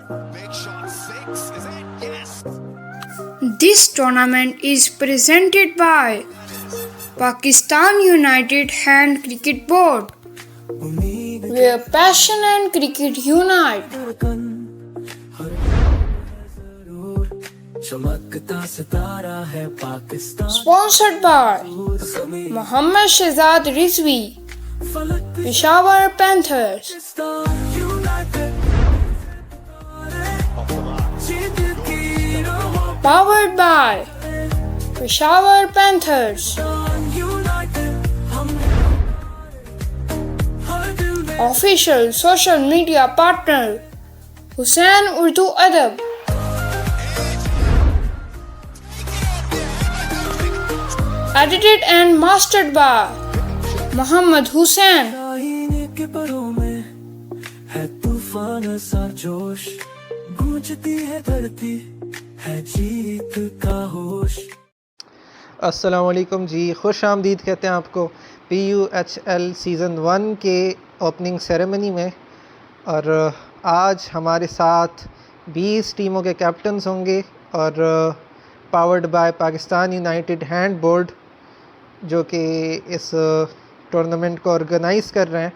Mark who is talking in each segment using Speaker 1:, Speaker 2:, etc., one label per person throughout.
Speaker 1: Big shot, six, is it? Yes.
Speaker 2: This tournament is presented by Pakistan United Hand Cricket Board, where passion and cricket unite.
Speaker 3: चमकता सितारा है Pakistan
Speaker 2: Sponsored by Mohammad Shehzad Rizvi, Peshawar Panthers. Powered by Peshawar Panthers. Official social media partner Hussain Urdu Adab. Edited and mastered by Muhammad Hussain.
Speaker 3: दाहिने के परों में है तूफान सा जोश गूंजती है धरती है जीत का होश।
Speaker 4: अस्सलामुअलैकुम जी, खुश आमदीद कहते हैं आपको PUHL सीज़न 1 के ओपनिंग सेरेमनी में। और आज हमारे साथ 20 टीमों के कैप्टन्स होंगे और powered by Pakistan united hand board जो कि इस टूर्नामेंट को ऑर्गेनाइज़ कर रहे हैं,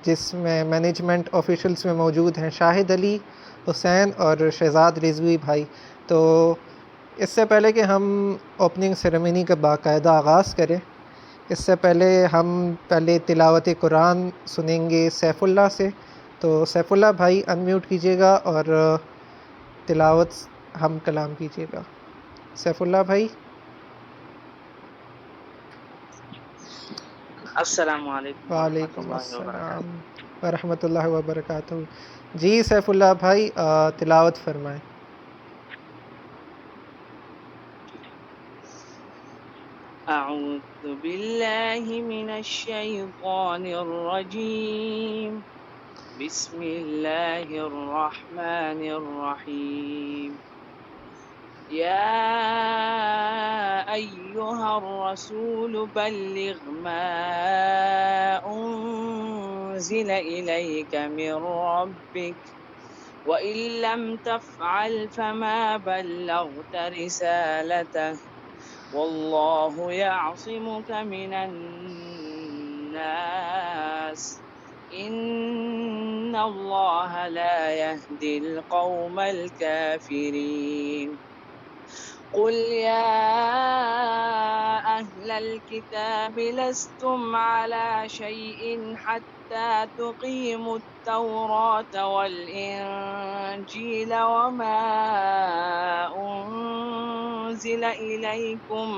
Speaker 4: जिसमें मैनेजमेंट ऑफिशियल्स में मौजूद हैं शाहिद अली, हुसैन और शहज़ाद रिजवी भाई। तो इससे पहले कि हम ओपनिंग सेरेमनी का बाकायदा आगाज़ करें, इससे पहले हम तिलावत कुरान सुनेंगे सैफुल्लाह से। तो सैफुल्लाह भाई अनम्यूट कीजिएगा और तिलावत हम कलाम कीजिएगा। सैफुल्लाह भाई।
Speaker 5: अस्सलामुअलैकुम
Speaker 4: वालेकुम अस्सलाम व रहमतुल्लाहि व बरकातुहू। जी सैफुल्लाह भाई तिलावत फरमाएं।
Speaker 5: अऊज़ु बिल्लाहि मिनश शैतानिर रजीम बिस्मिल्लाहिर रहमानिर रहीम या अय्युहर रसूल बल्लिग मा उन्ज़िला इलैका मिर रब्बिक व इन लम तफ़अल फमा बल्लग़त रिसालतह वल्लाहु यअसिमुक मिनन्नास इन्नल्लाह ला यहदिल क़ौमल काफ़िरीन। क़ुल या अहलल किताबि लस्तुम अला शैइन हत्ता तुक़ीमुत तौरात वल इंजील वमा उन्ज़िला इलैकुम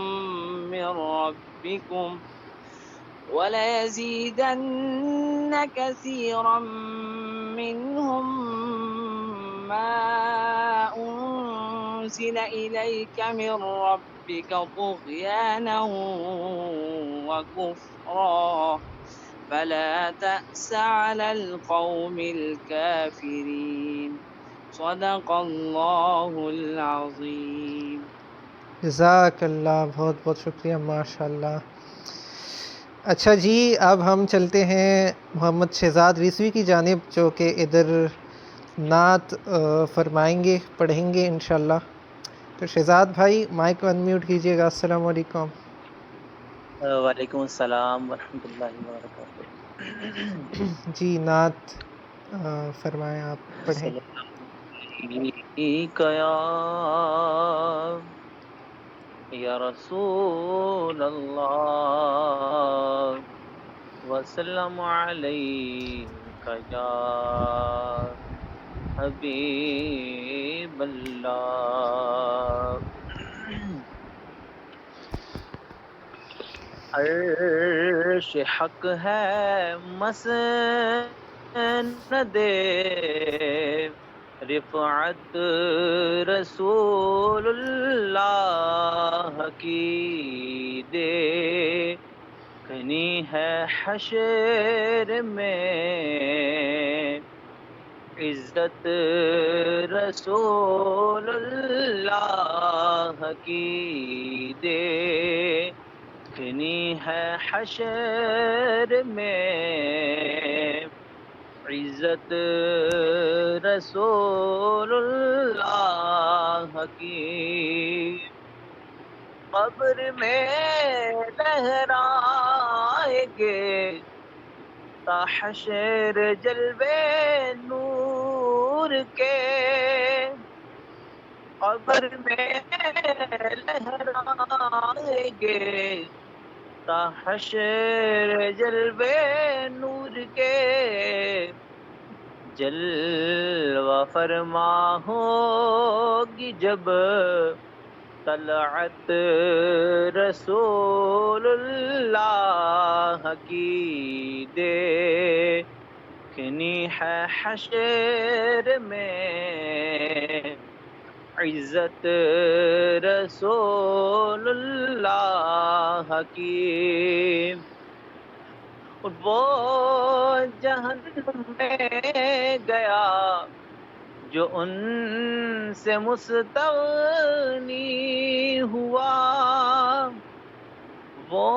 Speaker 5: मिर रब्बिकुम वलयज़ीदन्न कसीरम मिनहुम मा उन्ज़िला इलैका मिर रब्बिका तुग़याना व कुफ़रा फला तअस अलल क़ौमिल काफ़िरीन। सदक़ल्लाहुल अज़ीम।
Speaker 4: जज़ाकल्लाह, बहुत बहुत शुक्रिया, माशाल्लाह। अच्छा जी, अब हम चलते हैं मोहम्मद शहज़ाद रिज़वी की जानिब, जो कि इधर नात फरमाएंगे, पढ़ेंगे इंशाल्लाह। तो शहज़ाद भाई माइक को अनम्यूट कीजिएगा। अस्सलामु अलैकुम।
Speaker 6: वालेकुम अस्सलाम वरहमतुल्लाहि वबरकातुहू।
Speaker 4: जी नात फरमाएं, आप पढ़ें।
Speaker 6: या रसूल अल्लाह वसल्लम अलैका या हबीब अल्लाह। अर्श हक है मसनदे रिफ़अत रसूलुल्लाह की देखनी है हश्र में इज़्ज़त रसूलुल्लाह की देखनी है हश्र में इज्जत रसूलुल्लाह की। कब्र में लहराएंगे ताहशर जलवे नूर के। कब्र में लहराएंगे ताहशर जलवे नूर के। जलवा फरमा होगी जब तलअत रसूलुल्लाह की। देखनी है हशर में इज्जत रसूलुल्लाह की। वो जहन्नुम में गया जो उनसे मुस्तगनी हुआ। वो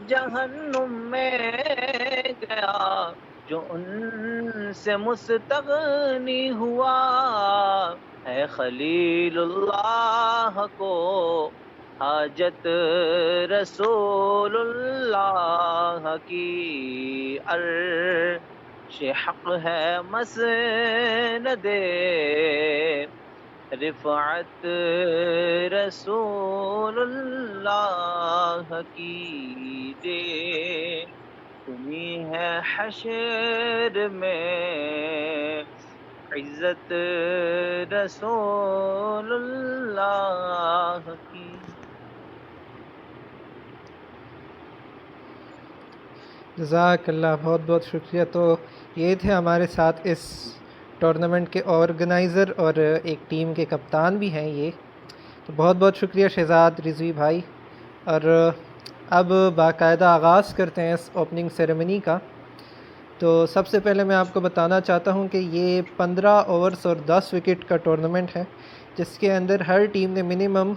Speaker 6: जहन्नुम में गया जो उनसे मुस्तगनी हुआ। है खलीलुल्लाह को हाजत रसूलुल्लाह की। अर्श हक है मसनदे रिफ़अत रसूलुल्लाह की। देखनी है हशर में इज्जत रसूलुल्लाह की।
Speaker 4: जज़ाकल्लाह, बहुत बहुत शुक्रिया। तो ये थे हमारे साथ इस टूर्नामेंट के ऑर्गेनाइज़र और एक टीम के कप्तान भी हैं ये। तो बहुत बहुत शुक्रिया शहज़ाद रिज़वी भाई। और अब बाकायदा आगाज़ करते हैं इस ओपनिंग सेरेमनी का। तो सबसे पहले मैं आपको बताना चाहता हूँ कि ये 15 ओवर्स और 10 विकेट का टूर्नामेंट है, जिसके अंदर हर टीम ने मिनिमम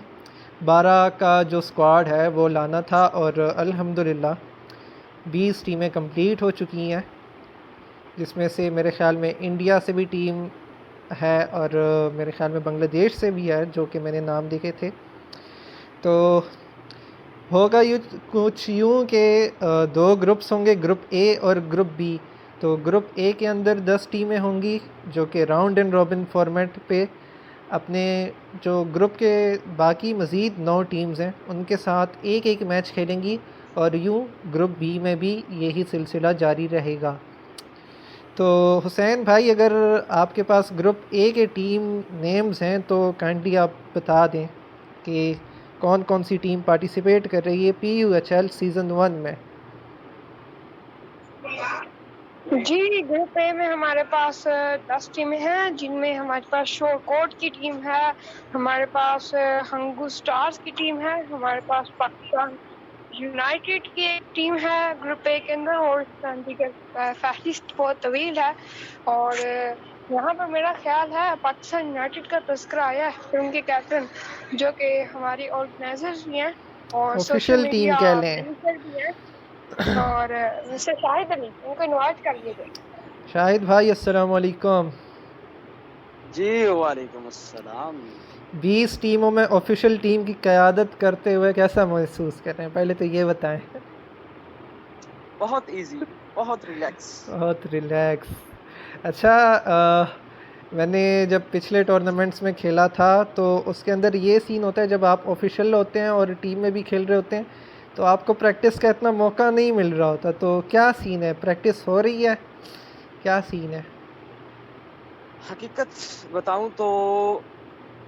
Speaker 4: 12 का जो स्क्वाड है वो लाना था। और अल्हम्दुलिल्लाह 20 टीमें कंप्लीट हो चुकी हैं, जिसमें से मेरे ख़्याल में इंडिया से भी टीम है और मेरे ख़्याल में बांग्लादेश से भी है, जो कि मैंने नाम देखे थे। तो होगा कुछ यूँ कि 2 ग्रुप्स होंगे, ग्रुप ए और ग्रुप बी। तो ग्रुप ए के अंदर 10 टीमें होंगी जो कि राउंड एंड रॉबिन फॉर्मेट पे अपने जो ग्रुप के बाकी मज़ीद 9 टीम्स हैं उनके साथ एक एक मैच खेलेंगी। और यूँ ग्रुप बी में भी यही सिलसिला जारी रहेगा। तो हुसैन भाई, अगर आपके पास ग्रुप ए के टीम नेम्स हैं तो काइंडली आप बता दें कि कौन कौन सी टीम पार्टिसिपेट कर रही है PUHL सीज़न 1 में।
Speaker 2: जी, ग्रुप ए में हमारे पास 10 टीमें हैं, जिनमें हमारे पास शोरकोट की टीम है, हमारे पास हंगू स्टार्स की टीम है, हमारे पास पाकिस्तान यूनाइटेड की एक टीम है ग्रुप ए के अंदर, और फहरिस्त बहुत तवील है। और यहाँ पर मेरा ख्याल है पाकिस्तान यूनाइटेड का तस्करा आया है, फिर उनके कैप्टन जो कि हमारी ऑर्गेनाइजर्स भी हैं और
Speaker 4: ऑफिशियल टीम कह लें।
Speaker 2: भी हैं। और मिस्टर शाहिद अली, उनको इनवाइट कर लीजिए।
Speaker 4: शाहिद भाई अस्सलाम वालेकुम।
Speaker 7: जी वालेकुम अस्सलाम।
Speaker 4: 20 टीमों में ऑफिशियल टीम की क़यादत करते हुए कैसा महसूस कर रहे हैं, पहले तो ये बताएं।
Speaker 7: बहुत इजी, बहुत रिलैक्स।
Speaker 4: बहुत रिलैक्स। अच्छा, मैंने जब पिछले टूर्नामेंट्स में खेला था तो उसके अंदर ये सीन होता है, जब आप ऑफिशियल होते हैं और टीम में भी खेल रहे होते हैं तो आपको प्रैक्टिस का इतना मौका नहीं मिल रहा होता। तो क्या सीन है, प्रैक्टिस हो रही है, क्या सीन है?
Speaker 7: हकीकत बताऊं तो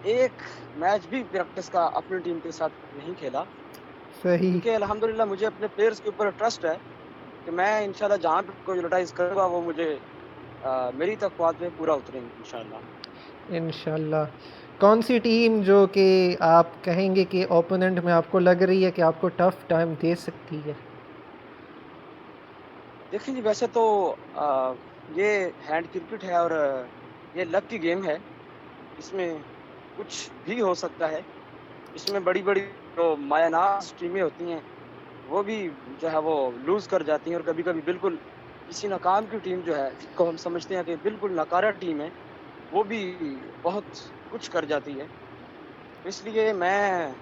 Speaker 7: एक मैच भी प्रैक्टिस का अपनी टीम के साथ नहीं खेला,
Speaker 4: सही।
Speaker 7: क्योंकि अल्हम्दुलिल्लाह मुझे अपने प्लेयर्स के ऊपर ट्रस्ट है कि मैं इंशाल्लाह जहाँ पे कोई यूटिलाइज करूँगा वो मुझे मेरी तक़वात में पूरा उतरेंगे इंशाल्लाह।
Speaker 4: इंशाल्लाह। कौन सी टीम जो कि आप कहेंगे कि ओपोनेंट में आपको लग रही है कि आपको टफ़ टाइम दे सकती है?
Speaker 7: देखिए जी, वैसे तो ये हैंड क्रिकेट है और ये लक की गेम है, इसमें कुछ भी हो सकता है। इसमें बड़ी बड़ी जो मायानाज टीमें होती हैं वो भी जो है वो लूज़ कर जाती हैं, और कभी कभी बिल्कुल किसी नाकाम की टीम जो है, जिसको हम समझते हैं कि बिल्कुल नाकारा टीम है, वो भी बहुत कुछ कर जाती है। इसलिए मैं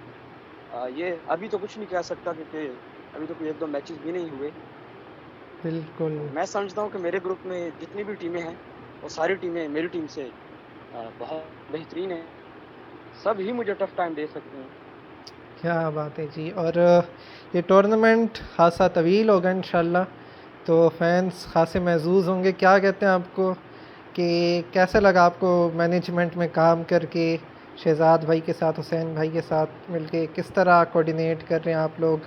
Speaker 7: ये अभी तो कुछ नहीं कह सकता, क्योंकि अभी तो कोई 1-2 मैचेस भी नहीं हुए।
Speaker 4: बिल्कुल
Speaker 7: मैं समझता हूँ कि मेरे ग्रुप में जितनी भी टीमें हैं, वो सारी टीमें मेरी टीम से बहुत बेहतरीन हैं। सब ही मुझे टफ टाइम दे सकते हैं।
Speaker 4: क्या बात है जी। और ये टूर्नामेंट खासा तवील होगा इंशाल्लाह, तो फैंस खासे महजूज होंगे। क्या कहते हैं आपको कि कैसा लगा आपको मैनेजमेंट में काम करके, शहजाद भाई के साथ, हुसैन भाई के साथ मिलके किस तरह कोऑर्डिनेट कर रहे हैं आप लोग,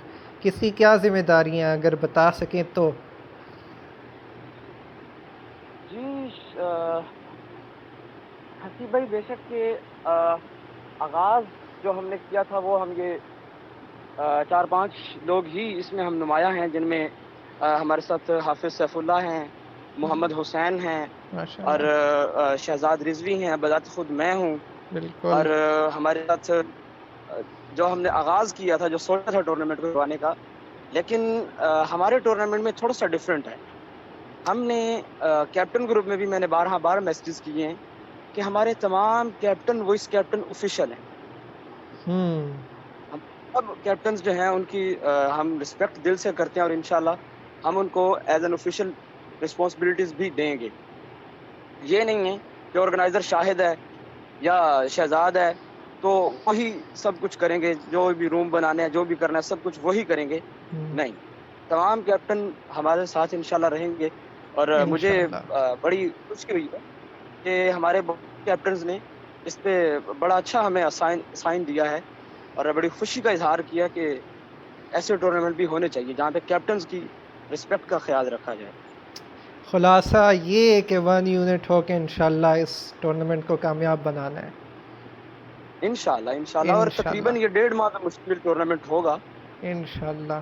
Speaker 4: किसकी क्या जिम्मेदारियां अगर बता सकें तो?
Speaker 7: जी हसीब भाई, बेशक के आगाज़ जो हमने किया था वो हम ये 4-5 लोग ही इसमें हम नुमाया हैं, जिनमें हमारे साथ हाफिज़ सैफुल्लाह हैं, मोहम्मद हुसैन हैं, और
Speaker 4: माशाल्लाह।
Speaker 7: शहजाद रिजवी हैं, बजात खुद मैं हूँ।
Speaker 4: बिल्कुल
Speaker 7: और हमारे साथ जो हमने आगाज़ किया था, जो सोचा था टूर्नामेंट को करवाने का, लेकिन हमारे टूर्नामेंट में थोड़ा सा डिफरेंट है। हमने कैप्टन ग्रुप में भी मैंने 12 मैसेजेस किए हैं कि हमारे तमाम कैप्टन वाइस कैप्टन ऑफिशियल हैं। हम सब कैप्टन्स जो हैं उनकी हम रिस्पेक्ट दिल से करते हैं, और इंशाल्लाह हम उनको एज एन ऑफिशियल रिस्पॉन्सिबिलिटीज़ भी देंगे। ये नहीं है कि ऑर्गेनाइज़र शाहिद है या शहजाद है तो वही सब कुछ करेंगे, जो भी रूम बनाने हैं, जो भी करना है, सब कुछ वही करेंगे। नहीं, तमाम कैप्टन हमारे साथ इंशाल्लाह रहेंगे। और मुझे
Speaker 4: इंशाल्लाह।
Speaker 7: बड़ी खुशी हुई है कि हमारे कैप्टन्स ने इस पे बड़ा अच्छा हमें साइन दिया है, और बड़ी खुशी का इजहार किया कि ऐसे टूर्नामेंट भी होने चाहिए जहाँ पे कैप्टन्स की रिस्पेक्ट का ख्याल रखा जाए।
Speaker 4: खुलासा ये है कि 1 यूनिट हो के इंशाल्लाह इस टूर्नामेंट को कामयाब बनाना है
Speaker 7: इंशाल्लाह इंशाल्लाह। और तकरीबन ये 1.5 माह का मुश्किल टूर्नामेंट होगा
Speaker 4: इंशाल्लाह।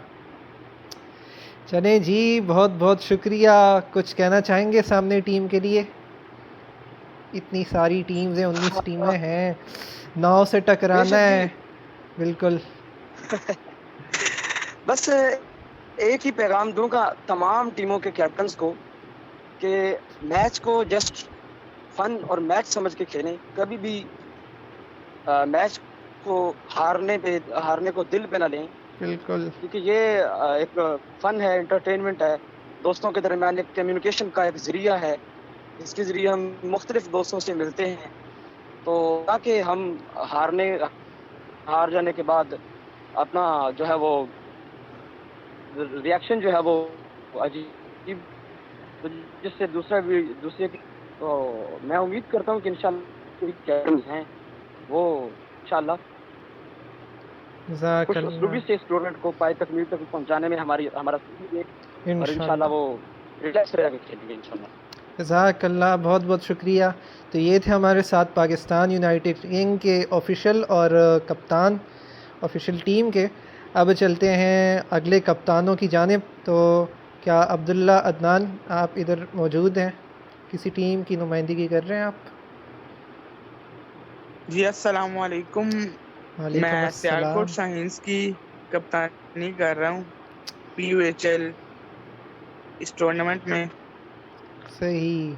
Speaker 4: चले जी, बहुत बहुत शुक्रिया। कुछ कहना चाहेंगे सामने टीम के लिए? इतनी सारी टीम्स हैं, 19 टीमें हैं, 9 से टकराना है। बिल्कुल
Speaker 7: बस एक ही पैगाम दूंगा तमाम टीमों के कैप्टन्स को कि मैच को जस्ट फन और मैच समझ के खेलें। कभी भी मैच को हारने को दिल पे ना लें,
Speaker 4: बिल्कुल
Speaker 7: क्योंकि ये एक फन है, एंटरटेनमेंट है, दोस्तों के दरमियान एक कम्युनिकेशन का एक ज़रिया है। इसके ज़रिए हम मुख्तलिफ दोस्तों से मिलते हैं, तो ताकि हम हार जाने के बाद अपना जो है वो रिएक्शन जो है वो अजीब, तो जिससे दूसरे की, तो मैं उम्मीद करता हूँ कि इंशाल्लाह कैप्टन हैं वो इंशाल्लाह खुश उसलूबी से इस टूर्नामेंट को पाए तकमील तक पहुंचाने में हमारा और इंशाल्लाह वो रिलैक्स रह के खेलेंगे इंशाल्लाह।
Speaker 4: जज़ाकल्लाह, बहुत बहुत शुक्रिया। तो ये थे हमारे साथ पाकिस्तान यूनाइटेड किंग के ऑफिशियल और कप्तान ऑफिशियल टीम के। अब चलते हैं अगले कप्तानों की जानिब। तो क्या अब्दुल्ला अदनान आप इधर मौजूद हैं? किसी टीम की नुमाइंदगी कर रहे हैं आप?
Speaker 8: जी अस्सलाम वालेकुम। मैं सियालकोट शाहीन्स की कप्तानी कर रहा हूँ PUHL इस टूर्नामेंट में।
Speaker 4: सही,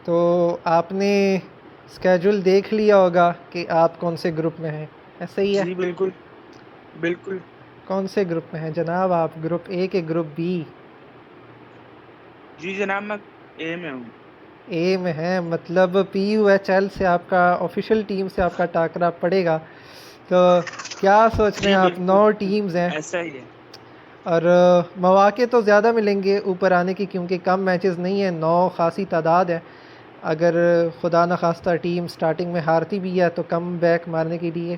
Speaker 4: तो आपने स्केड्यूल देख लिया होगा कि आप कौन से ग्रुप में हैं, ऐसे ही है?
Speaker 8: जी बिल्कुल बिल्कुल।
Speaker 4: कौन से ग्रुप में हैं जनाब आप? ग्रुप ए के ग्रुप बी?
Speaker 8: जी जनाब, मैं ए में हूँ।
Speaker 4: ए में है, मतलब PUHL से आपका ऑफिशियल टीम से आपका टाकरा पड़ेगा। तो क्या सोच रहे हैं आप? 9 टीम्स हैं,
Speaker 8: ऐसा ही है,
Speaker 4: और मौके तो ज़्यादा मिलेंगे ऊपर आने की, क्योंकि कम मैचेस नहीं है, 9 खासी तादाद है। अगर खुदा न खास्ता टीम स्टार्टिंग में हारती भी है तो कम बैक मारने के लिए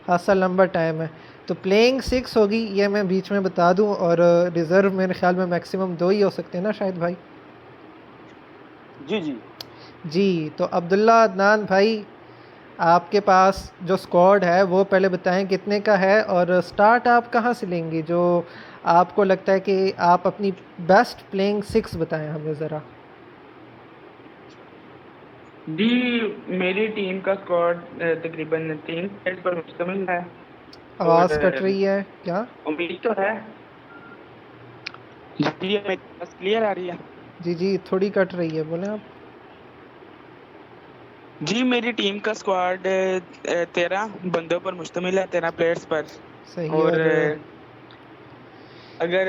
Speaker 4: खासा लंबा टाइम है। तो प्लेइंग 6 होगी, ये मैं बीच में बता दूं, और रिज़र्व मेरे ख्याल में मैक्सिमम 2 ही हो सकते हैं ना शायद भाई?
Speaker 7: जी जी
Speaker 4: जी। तो अब्दुल्ला अदनान भाई, आपके पास जो स्क्वाड है वो पहले बताएं कितने का है, और स्टार्ट आप कहाँ से लेंगे? जो आपको लगता है कि आप अपनी बेस्ट प्लेइंग 6 बताएं हमें ज़रा।
Speaker 8: जी मेरी टीम का स्क्वाड तकरीबन 3 प्लेयर्स पर मुश्तमिल है।
Speaker 4: आवाज़ कट रही है क्या?
Speaker 8: उम्मीद तो है जी मेरी बस क्लियर आ रही है।
Speaker 4: जी थोड़ी कट रही है, बोले आप।
Speaker 8: जी मेरी टीम का स्क्वाड 13 बंदों पर मुश्तमिल है, 13 प्लेयर्स पर।
Speaker 4: सही।
Speaker 8: और
Speaker 4: और
Speaker 8: अगर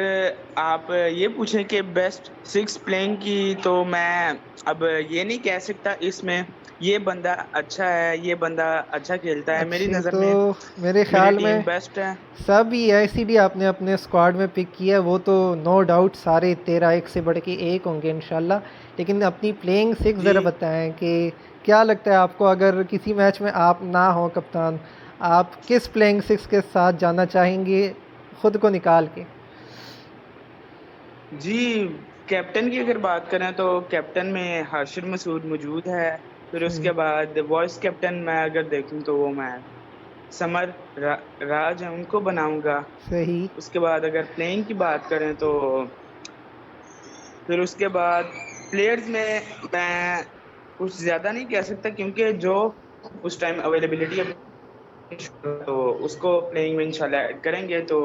Speaker 8: आप ये पूछें कि बेस्ट 6 प्लेइंग की, तो मैं अब ये नहीं कह सकता इसमें ये बंदा अच्छा है, ये बंदा अच्छा खेलता है। मेरी
Speaker 4: अच्छी
Speaker 8: नज़र
Speaker 4: तो
Speaker 8: में
Speaker 4: मेरे
Speaker 8: मेरी
Speaker 4: ख्याल
Speaker 8: टीम
Speaker 4: में
Speaker 8: बेस्ट है।
Speaker 4: सब EICD आपने अपने स्क्वाड में पिक किया है, वो तो नो डाउट सारे 13 एक से बढ़ के एक होंगे इंशाल्लाह। लेकिन अपनी प्लेइंग 6
Speaker 8: जी
Speaker 4: ज़रा बताएं कि क्या लगता है आपको, अगर किसी मैच में आप ना हो कप्तान, आप किस प्लेइंग 6 के साथ जाना चाहेंगे ख़ुद को निकाल के?
Speaker 8: जी कैप्टन की अगर बात करें तो कैप्टन में हाशिर मसूद मौजूद है। फिर उसके बाद वॉइस कैप्टन मैं अगर देखूं तो वो मैं समर राज है उनको बनाऊंगा।
Speaker 4: सही।
Speaker 8: उसके बाद अगर प्लेइंग की बात करें तो फिर उसके बाद प्लेयर्स में मैं कुछ ज़्यादा नहीं कह सकता, क्योंकि जो उस टाइम अवेलेबिलिटी है तो उसको प्लेइंग में इंशाल्लाह ऐड करेंगे। तो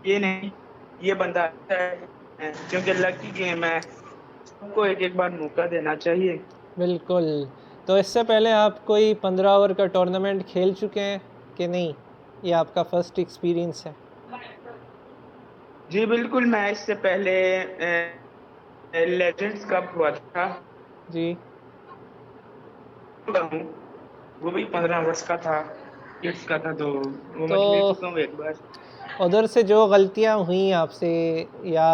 Speaker 8: ये नहीं ये बंदा अच्छा है, क्योंकि लकी गेम है, सबको एक एक बार मौका देना चाहिए।
Speaker 4: बिल्कुल। तो इससे पहले आप कोई 15 ओवर का टूर्नामेंट खेल चुके हैं कि नहीं, ये आपका फर्स्ट एक्सपीरियंस है?
Speaker 8: जी बिल्कुल, मैं इससे पहले लेजेंड्स कप हुआ था
Speaker 4: जी।
Speaker 8: वो भी 15 ओवर्स का था, किड्स का था, तो वो मैं खेल
Speaker 4: तो
Speaker 8: चुका हूँ एक बार।
Speaker 4: उधर से जो गलतियाँ हुई आपसे या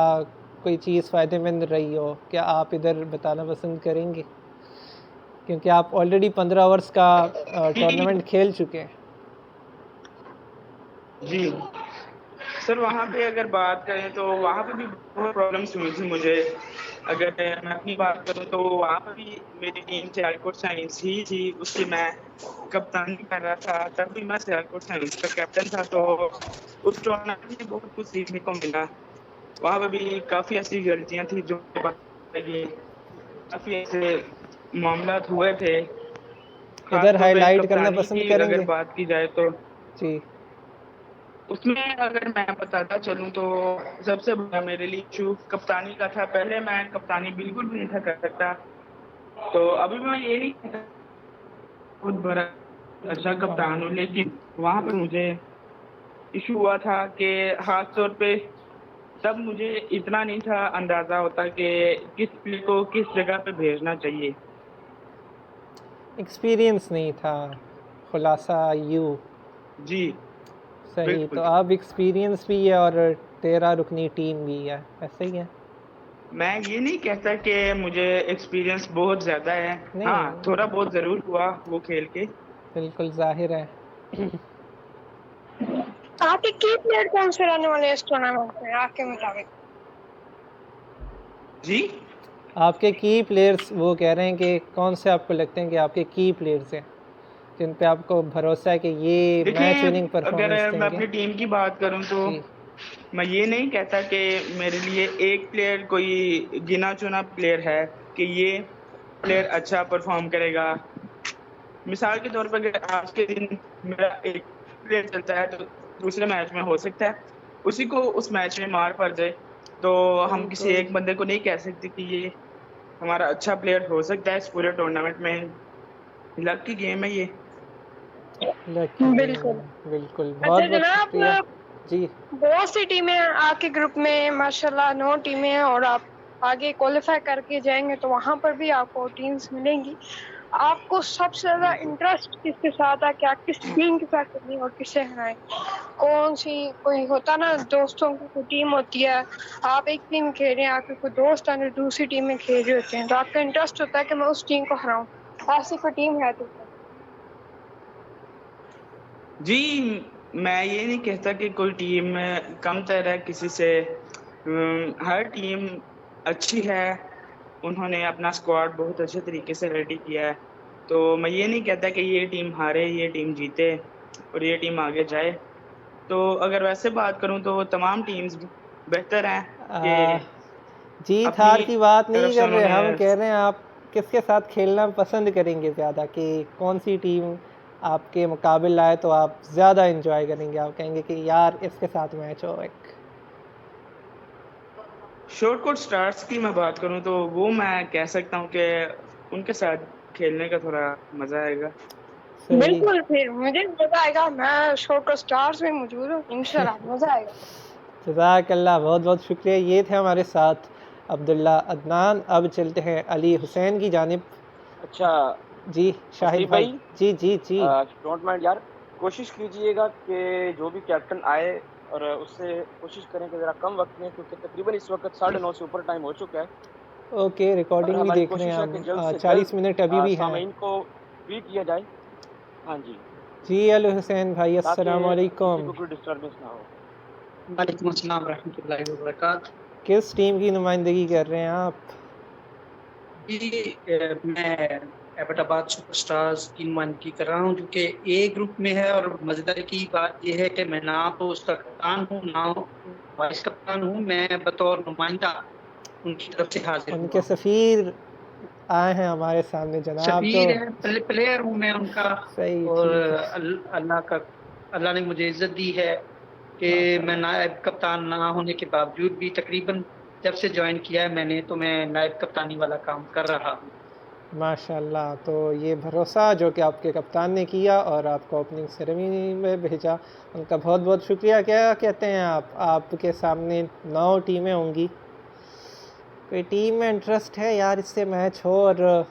Speaker 4: कोई चीज़ फ़ायदेमंद रही हो, क्या आप इधर बताना पसंद करेंगे? क्योंकि आप ऑलरेडी 15 ओवर्स का टूर्नामेंट खेल चुके हैं।
Speaker 8: जी सर, वहाँ पे अगर बात करें तो वहाँ पे भी बहुत प्रॉब्लम्स हुई थी मुझे। अगर मैं अपनी बात करूँ तो वहाँ पर भी मेरी टीम सियालकोट साइंस ही थी, उसकी मैं कप्तानी कर रहा था। तब भी मैं सियालकोट साइंस का कैप्टन था, तो उस टूर्नामेंट में बहुत कुछ सीखने को मिला। वहाँ पर भी काफ़ी ऐसी गलतियाँ थी जो काफ़ी ऐसे मामला हुए थे।
Speaker 4: इधर
Speaker 8: खासतौर पे
Speaker 4: हाईलाइट करना
Speaker 8: कप्तानी
Speaker 4: पसंद
Speaker 8: की अगर
Speaker 4: करेंगे?
Speaker 8: बात की जाए तो
Speaker 4: जी।
Speaker 8: उसमें अगर मैं बताता चलूँ तो सबसे बड़ा मेरे लिए इशू कप्तानी का था। पहले मैं कप्तानी बिल्कुल भी नहीं था कर सकता, तो अभी मैं ये नहीं कहता बहुत बड़ा अच्छा कप्तान हूँ, लेकिन वहाँ पर मुझे इशू हुआ था कि खास तौर पे तब मुझे इतना नहीं था अंदाज़ा होता कि किस प्लेयर को किस जगह पे भेजना चाहिए।
Speaker 4: एक्सपीरियंस नहीं था, खुलासा यू।
Speaker 8: जी
Speaker 4: सही। तो
Speaker 8: बिल्कुल।
Speaker 4: अब एक्सपीरियंस भी है और 13 रुकनी टीम भी है, ऐसे ही है?
Speaker 8: मैं ये नहीं कहता कि मुझे एक्सपीरियंस बहुत ज़्यादा है। हाँ,
Speaker 4: नहीं,
Speaker 8: थोड़ा बहुत ज़रूर हुआ वो खेल के।
Speaker 4: बिल्कुल ज़ाहिर है।
Speaker 2: आपके की प्लेयर कौन से रहने वाले हैं इस टूर्नामेंट में आपके मुताबिक?
Speaker 8: जी
Speaker 4: आपके की प्लेयर्स वो कह रहे हैं कि कौन से आपको लगते हैं कि आपके की प्लेयर्स हैं जिन पे आपको भरोसा है कि ये मैच
Speaker 8: देखिए,
Speaker 4: विनिंग
Speaker 8: अगर
Speaker 4: परफॉर्मेंस
Speaker 8: मैं
Speaker 4: देंगे?
Speaker 8: अपनी टीम की बात करूं तो
Speaker 4: जी।
Speaker 8: मैं ये नहीं कहता कि मेरे लिए एक प्लेयर कोई गिना चुना प्लेयर है कि ये प्लेयर अच्छा परफॉर्म करेगा। मिसाल के तौर पर अगर आज के दिन मेरा एक प्लेयर चलता है तो दूसरे मैच में हो सकता है उसी को उस मैच में मार पड़ जाए, तो हम किसी
Speaker 4: बिल्कुल।
Speaker 8: एक बंदे को नहीं कह सकते कि ये हमारा अच्छा प्लेयर हो सकता है इस पूरे टूर्नामेंट में। लक की गेम है ये।
Speaker 4: लकी
Speaker 2: बिल्कुल।
Speaker 4: बिल्कुल। बहुत
Speaker 2: अच्छा
Speaker 4: बहुत
Speaker 2: जनाब,
Speaker 4: शुक्रिया। जी।
Speaker 2: बहुत सी टीमें हैं आपके ग्रुप में, माशाल्लाह 9 टीमें हैं, और आप आगे क्वालिफाई करके जाएंगे तो वहाँ पर भी आपको टीम्स मिलेंगी। आपको सबसे ज़्यादा इंटरेस्ट किसके साथ है, क्या किस टीम के साथ खेलनी और किसे हराएं? कौन सी, कोई होता ना दोस्तों की कोई टीम होती है, आप एक टीम खेल रहे हैं, आपके कोई दोस्त हैं जो दूसरी टीम में खेल रहे होते हैं, तो आपका इंटरेस्ट होता है कि मैं उस टीम को हराऊं। ऐसी कोई टीम है तो?
Speaker 8: जी मैं ये नहीं कहता कि कोई टीम कम तर है किसी से। हर टीम अच्छी है, उन्होंने अपना स्क्वाड बहुत अच्छे तरीके से रेडी किया है, तो मैं ये नहीं कहता कि ये टीम हारे ये टीम जीते और ये टीम आगे जाए। तो अगर वैसे बात करूं तो तमाम टीम्स बेहतर हैं कि
Speaker 4: जीत हार
Speaker 8: अपनी
Speaker 4: की बात
Speaker 8: तरफ
Speaker 4: नहीं
Speaker 8: से
Speaker 4: कर रहे,
Speaker 8: उन्होंने।
Speaker 4: हम कह रहे हैं आप किसके साथ खेलना पसंद करेंगे ज़्यादा, कि कौन सी टीम आपके मुकाबिल आए तो आप ज़्यादा एंजॉय करेंगे, आप कहेंगे कि यार इसके साथ मैच हो एक?
Speaker 8: शॉर्ट कोट स्टार्स की मैं बात करूं तो वो मैं कह सकता हूं कि उनके साथ खेलने का थोड़ा मजा आएगा।
Speaker 4: सही।
Speaker 2: बिल्कुल, फिर मुझे मजा आएगा। मैं शोको स्टार्स में मौजूद हूँ, इंशाल्लाह मजा आएगा।
Speaker 4: जज़ाकल्लाह, बहुत बहुत शुक्रिया। ये थे हमारे साथ अब्दुल्ला अदनान। अब चलते हैं अली हुसैन की जानिब।
Speaker 7: अच्छा
Speaker 4: जी शाहिद
Speaker 7: हसीब
Speaker 4: भाई।
Speaker 7: भाई,
Speaker 4: जी जी जी
Speaker 7: डोंट माइंड यार, कोशिश कीजिएगा कि जो भी कैप्टन आए और उससे कोशिश करें कि ज़रा कम वक्त में, क्योंकि तकरीबन इस वक्त 9:30 से ऊपर टाइम हो चुका है
Speaker 4: ओके,
Speaker 7: और
Speaker 4: रिकॉर्डिंग भी
Speaker 7: हमारी
Speaker 4: देख रहे
Speaker 7: कोशिश
Speaker 4: हैं
Speaker 7: है कि
Speaker 4: हम।
Speaker 7: जल्द से
Speaker 4: 40
Speaker 7: जल्द
Speaker 4: मिनट अभी भी हैं।
Speaker 7: सामीन को फ्री किया जाए। हाँ जी,
Speaker 4: जी अली हुसैन भाई,
Speaker 7: ताकि
Speaker 4: अस्सलाम
Speaker 7: किसी
Speaker 4: वालेकुम।
Speaker 7: को कोई डिस्टर्बेंस ना हो।
Speaker 9: वालेकुम अस्सलाम रहमतुल्लाहि व बरकात।
Speaker 4: किस टीम की नुमाइंदगी कर रहे हैं आप?
Speaker 9: जी मैं एबटाबाद सुपरस्टार्स की नुमाइंदगी कर रहा हूँ जो कि ए ग्रुप में है। और मजेदार की बात यह है कि मैं ना तो उसका कप्तान हूँ ना वाइस कप्तान हूँ, मैं बतौर नुमाइंदा उनकी तरफ से हाजिर
Speaker 4: उनके
Speaker 9: हुआ हूँ।
Speaker 4: सफ़ीर आए हैं हमारे सामने जनाब।
Speaker 9: शबीर
Speaker 4: तो
Speaker 9: है, प्लेयर हूँ मैं उनका।
Speaker 4: सही,
Speaker 9: और
Speaker 4: ठीक है।
Speaker 9: अल्लाह ने मुझे इज्जत दी है कि मैं नायब कप्तान ना होने के बावजूद भी तकरीबन जब से ज्वाइन किया है मैंने, तो मैं नायब कप्तानी वाला काम कर रहा हूँ।
Speaker 4: माशाल्लाह। तो ये भरोसा जो कि आपके कप्तान ने किया और आपको ओपनिंग सेरेमनी में भेजा, उनका बहुत बहुत शुक्रिया। क्या कहते हैं आप? आपके सामने 9 टीमें होंगी। कोई टीम में इंटरेस्ट है यार इससे मैच हो और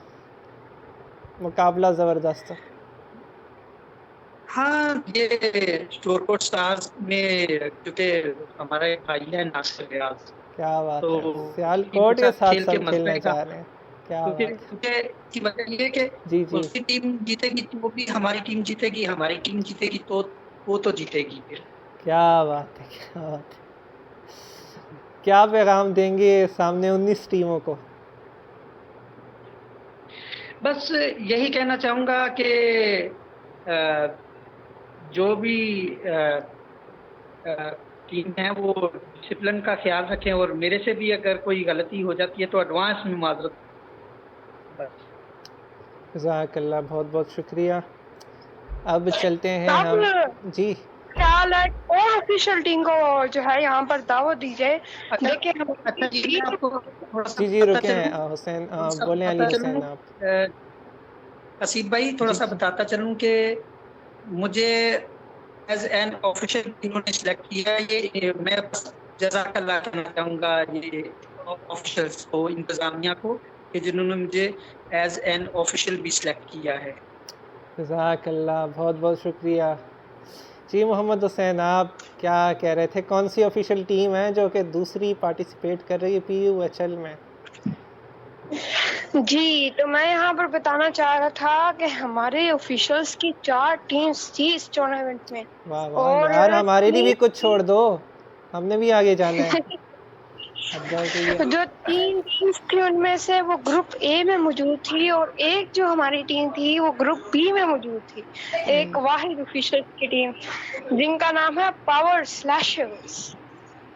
Speaker 4: मुकाबला ज़बरदस्त हो?
Speaker 9: हाँ, ये शोरकोट स्टार्स में क्योंकि हमारा एक भाई है नासिर रियाज,
Speaker 4: क्या बात
Speaker 9: तो
Speaker 4: है, सियालकोट के साथ
Speaker 9: खेल के
Speaker 4: सब खेलना
Speaker 9: मजे का।
Speaker 4: चाह रहे हैं। क्या
Speaker 9: क्योंकि
Speaker 4: बात है।
Speaker 9: क्योंकि की वजह ये है कि
Speaker 4: जी जी,
Speaker 9: उसकी टीम जीतेगी तो वो भी हमारी टीम जीतेगी, हमारी टीम जीतेगी तो वो तो जीतेगी फिर।
Speaker 4: क्या बात है, क्या बात है। क्या पैगाम देंगे सामने 19 टीमों को?
Speaker 9: बस यही कहना चाहूँगा कि जो भी टीम है वो डिसिप्लिन का ख्याल रखें और मेरे से भी अगर कोई गलती हो जाती है तो एडवांस में माजरत।
Speaker 4: जज़ाकल्लाह, बहुत बहुत शुक्रिया। अब चलते हैं
Speaker 2: साहब,
Speaker 4: हम। जी
Speaker 2: ख्याल है और ऑफिशियल टीम को जो है यहाँ पर दावत दी जाए।
Speaker 9: अच्छा
Speaker 2: देखिए
Speaker 9: अच्छा जी, मैं आपको थोड़ा सा
Speaker 4: जी जी,
Speaker 9: बताता
Speaker 4: रुके हैं
Speaker 9: चलूं,
Speaker 4: हुसैन,
Speaker 9: थोड़ा सा
Speaker 4: बोलें अली
Speaker 9: बताता
Speaker 4: हुसैन
Speaker 9: चलूं,
Speaker 4: आप।
Speaker 9: हसीब भाई थोड़ा
Speaker 4: जी
Speaker 9: सा
Speaker 4: जी,
Speaker 9: बताता चलूं कि मुझे एज एन ऑफिशियल इन्होंने सिलेक्ट किया है। ये मैं बस जज़ाकल्लाह कहना चाहूँगा ये ऑफिशियल्स को, इंतज़ामिया को, कि जिन्होंने मुझे एज एन ऑफिशियल भी सिलेक्ट किया है।
Speaker 4: जज़ाकल्लाह, बहुत बहुत शुक्रिया। जी मोहम्मद हुसैन, आप क्या कह रहे थे? कौन सी ऑफिशियल टीम है जो कि दूसरी पार्टिसिपेट कर रही है PUHL में?
Speaker 2: जी, तो मैं यहाँ पर बताना चाह रहा था कि हमारे ऑफिशियल्स की 4 टीम्स थी इस टूर्नामेंट में।
Speaker 4: वाह वाह
Speaker 2: और
Speaker 4: यार, हमारे लिए भी कुछ छोड़ दो, हमने भी आगे जाना है। अब जाओ तो ये
Speaker 2: जो 3 टीम्स थी उनमें से वो ग्रुप ए में मौजूद थी और एक जो हमारी टीम थी वो ग्रुप बी में मौजूद थी। एक वाहिद ऑफिशियल की टीम जिनका नाम है पावर स्लैशर्स।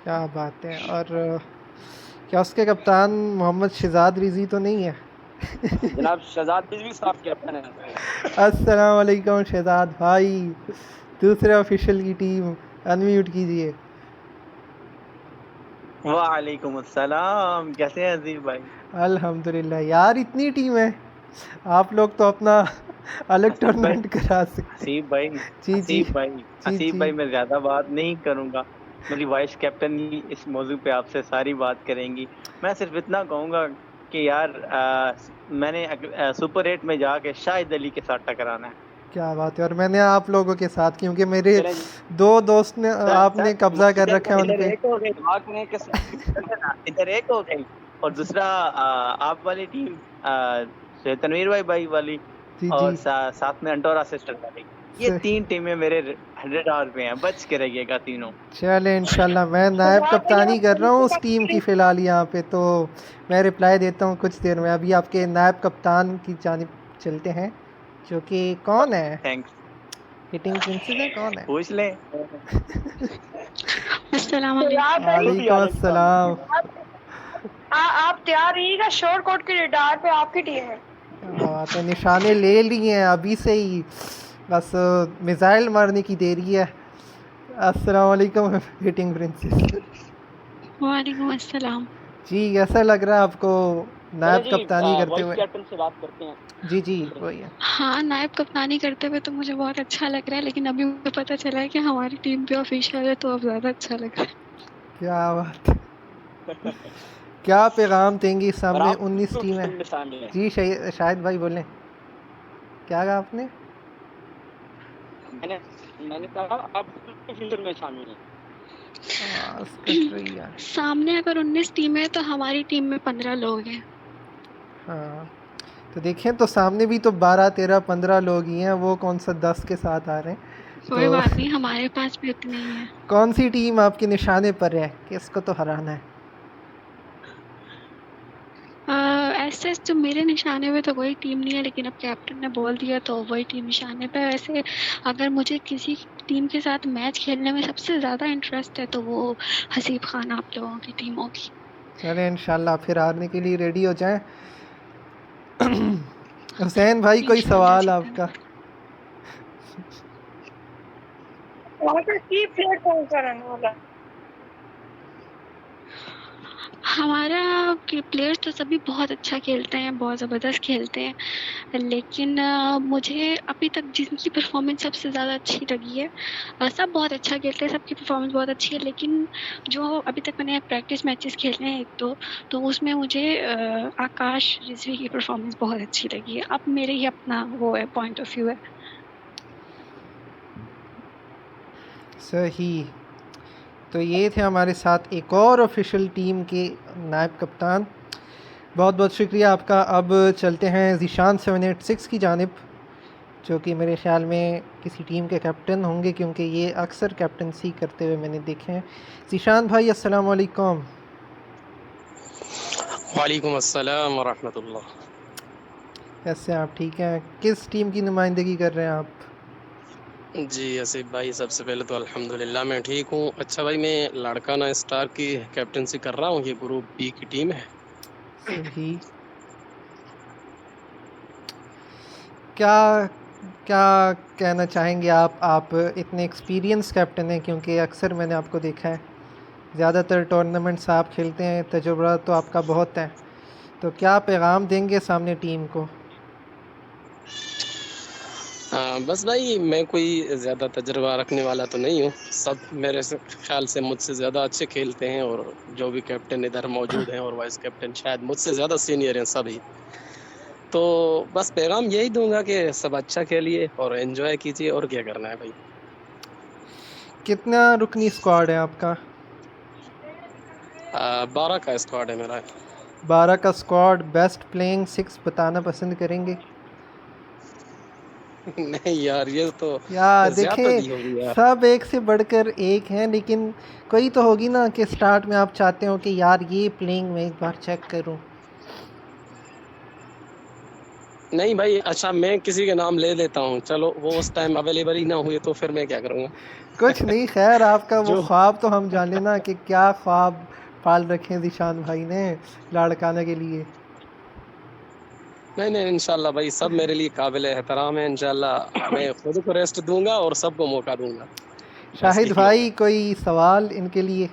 Speaker 4: क्या बात है। और क्या उसके कप्तान मोहम्मद शहजाद रिजी तो नहीं है?
Speaker 7: जनाब शहजाद बिजली साहब कैप्टन है।
Speaker 4: अस्सलाम वालेकुम शहजाद भाई। दूसरे ऑफिशियल की टीम अनम्यूट कीजिए।
Speaker 6: वालेकुम अस्सलाम, कैसे हैं अजीब भाई?
Speaker 4: अल्हम्दुलिल्लाह यार, इतनी टीम है, आप लोग तो अपना अलग टूर्नामेंट करा सकते।
Speaker 6: हसीब भाई,
Speaker 4: जी जी
Speaker 6: हसीब भाई,
Speaker 4: जी
Speaker 6: हसीब
Speaker 4: जी,
Speaker 6: भाई, मैं ज़्यादा बात नहीं करूँगा। मेरी वाइस कैप्टन ही इस मौजू पे आपसे सारी बात करेंगी। मैं सिर्फ इतना कहूँगा कि यार मैंने सुपर 8 में जाके शाहिद अली के साथ टकराना है।
Speaker 4: क्या बात है। और मैंने आप लोगों के साथ, क्योंकि मेरे
Speaker 7: चलें जी।
Speaker 4: 2 दोस्त ने आपने कब्जा कर रखा है उन
Speaker 7: इधर
Speaker 4: पे।
Speaker 7: एक हो गई, दिमाग में इधर एक हो गई और दूसरा आप वाली टीम तनवीर भाई वाली
Speaker 4: जी
Speaker 6: और
Speaker 4: जी,
Speaker 6: साथ में अंटोरा सिस्टर वाली। ये
Speaker 4: सही।
Speaker 6: 3 टीमें मेरे 100 आवर पे हैं, बच के रहिएगा तीनों।
Speaker 4: चले इंशाल्लाह। मैं नायब कप्तानी कर रहा हूँ उस टीम की फ़िलहाल यहाँ पे, तो मैं रिप्लाई देता हूँ कुछ देर में। अभी आपके नायब कप्तान की जानिब चलते हैं, जो कि कौन है?
Speaker 6: थैंक्स।
Speaker 4: हिटिंग प्रिंसेस है, कौन है?
Speaker 6: पूछ लें।
Speaker 2: अस्सलाम वालेकुम।
Speaker 4: वालेकुम अस्सलाम।
Speaker 2: आप तैयार रहिएगा, शॉर्ट कोट के रडार पे आपकी टीम है।
Speaker 4: क्या बात है, निशाने ले लिए हैं अभी से ही, बस मिसाइल मारने की देरी है। अस्सलाम वालेकुम हिटिंग प्रिंसेस।
Speaker 10: वालेकुम अस्सलाम।
Speaker 4: जी कैसा लग रहा है आपको नायब
Speaker 7: जी
Speaker 4: कप्तानी करते
Speaker 7: वाइस
Speaker 4: हुए?
Speaker 7: कैप्टन से बात करते हैं।
Speaker 4: जी जी वही है।
Speaker 10: हाँ, नायब कप्तानी करते हुए तो मुझे बहुत अच्छा लग रहा है, लेकिन अभी मुझे पता चला है कि हमारी टीम भी ऑफिशियल है, तो अब ज़्यादा अच्छा लग रहा है।
Speaker 4: क्या बात है। क्या पैगाम देंगी
Speaker 7: और
Speaker 4: सामने
Speaker 7: आप
Speaker 4: 19 टीमें?
Speaker 7: में शामिल हैं।
Speaker 4: जी शाहिद भाई बोलें, क्या कहा आपने?
Speaker 7: मैंने कहा आप फ्यूचर में शामिल हैं।
Speaker 4: आवाज़ कट रही है।
Speaker 10: सामने अगर 19 टीमें हैं तो हमारी टीम में 15 लोग हैं।
Speaker 4: हाँ तो देखें तो सामने भी तो 12 13 15 लोग ही हैं, वो कौन सा 10 के साथ आ रहे हैं।
Speaker 10: कोई
Speaker 4: तो
Speaker 10: बात नहीं, हमारे पास भी उतने ही हैं।
Speaker 4: कौन सी टीम आपके निशाने पर है कि इसको तो हराना है?
Speaker 10: ऐसे जो मेरे निशाने पे तो कोई टीम नहीं है, लेकिन अब कैप्टन ने बोल दिया तो वही टीम निशाने पे है। वैसे अगर मुझे किसी टीम के साथ मैच खेलने में सबसे ज़्यादा इंटरेस्ट है तो वो हसीब खान आप लोगों की टीम होगी।
Speaker 4: चलें इंशाल्लाह फिर हारने के लिए रेडी हो जाएं। हुसैन भाई कोई
Speaker 10: इंशाल्लाह
Speaker 4: सवाल
Speaker 10: जीतेंगे।
Speaker 4: आपका?
Speaker 2: वहाँ का की प्लेयर कौन सा रहने वाला है?
Speaker 10: हमारा के प्लेयर्स तो सभी बहुत अच्छा खेलते हैं, बहुत ज़बरदस्त खेलते हैं, लेकिन मुझे अभी तक जिनकी परफॉर्मेंस सबसे ज़्यादा अच्छी लगी है, सब बहुत अच्छा खेलते हैं, सबकी परफॉर्मेंस बहुत अच्छी है, लेकिन जो अभी तक मैंने प्रैक्टिस मैचेस खेले हैं एक दो, तो उसमें मुझे आकाश रिजवी की परफॉर्मेंस बहुत अच्छी लगी है। अब मेरे ही अपना वो है, पॉइंट ऑफ व्यू है।
Speaker 4: सही। तो ये थे हमारे साथ एक और ऑफिशियल टीम के नायब कप्तान। बहुत बहुत शुक्रिया आपका। अब चलते हैं ज़ीशान 786 की जानिब, जो कि मेरे ख़्याल में किसी टीम के कैप्टन होंगे, क्योंकि ये अक्सर कैप्टनसी करते हुए मैंने देखे हैं। ज़ीशान भाई अस्सलाम वालेकुम।
Speaker 11: वालेकुम अस्सलाम वरहमतुल्लाह।
Speaker 4: कैसे हैं आप? ठीक हैं? किस टीम की नुमाइंदगी कर रहे हैं आप?
Speaker 11: जी आसिफ भाई, सबसे पहले तो अल्हम्दुलिल्लाह मैं ठीक हूँ। अच्छा भाई, मैं लाड़काना स्टार की कैप्टनसी कर रहा हूँ, ये ग्रुप बी की टीम है।
Speaker 4: सही। क्या क्या कहना चाहेंगे आप इतने एक्सपीरियंस कैप्टन हैं, क्योंकि अक्सर मैंने आपको देखा है ज़्यादातर टूर्नामेंट्स आप खेलते हैं, तजुर्बा तो आपका बहुत है, तो क्या पैगाम देंगे सामने टीम को?
Speaker 11: बस भाई, मैं कोई ज़्यादा तजर्बा रखने वाला तो नहीं हूँ। सब मेरे ख्याल से मुझसे ज़्यादा अच्छे खेलते हैं, और जो भी कैप्टन इधर मौजूद हैं और वाइस कैप्टन शायद मुझसे ज़्यादा सीनियर हैं सभी। तो बस पैगाम यही दूंगा कि सब अच्छा खेलिए और एंजॉय कीजिए, और क्या करना है भाई।
Speaker 4: कितना रुकनी स्क्वाड है आपका?
Speaker 11: 12 का स्क्वाड है मेरा।
Speaker 4: 12 का स्क्वाड। बेस्ट प्लेइंग 6 बताना पसंद करेंगे?
Speaker 11: नहीं यार, ये तो
Speaker 4: यार
Speaker 11: ज़्यादती होगी
Speaker 4: देखिए,
Speaker 11: यार।
Speaker 4: सब एक से बढ़कर एक हैं, लेकिन कोई तो होगी ना कि स्टार्ट में आप चाहते हो कि यार ये प्लेइंग मैं एक बार चेक करूं।
Speaker 11: नहीं भाई, अच्छा मैं किसी के नाम ले लेता हूँ, चलो वो उस टाइम अवेलेबल ही ना हुए तो फिर मैं क्या करूँगा।
Speaker 4: कुछ नहीं, खैर आपका वो
Speaker 11: जो
Speaker 4: ख्वाब तो हम जाने ना कि क्या ख्वाब पाल रखे हैं ज़ीशान भाई ने लाड़काना के लिए।
Speaker 11: नहीं इंशाल्लाह भाई, सब मेरे लिए काबिल एहतराम है। इंशाल्लाह मैं खुद को रेस्ट दूंगा और सबको मौका दूंगा।
Speaker 4: शाहिद भाई कोई सवाल इनके लिए?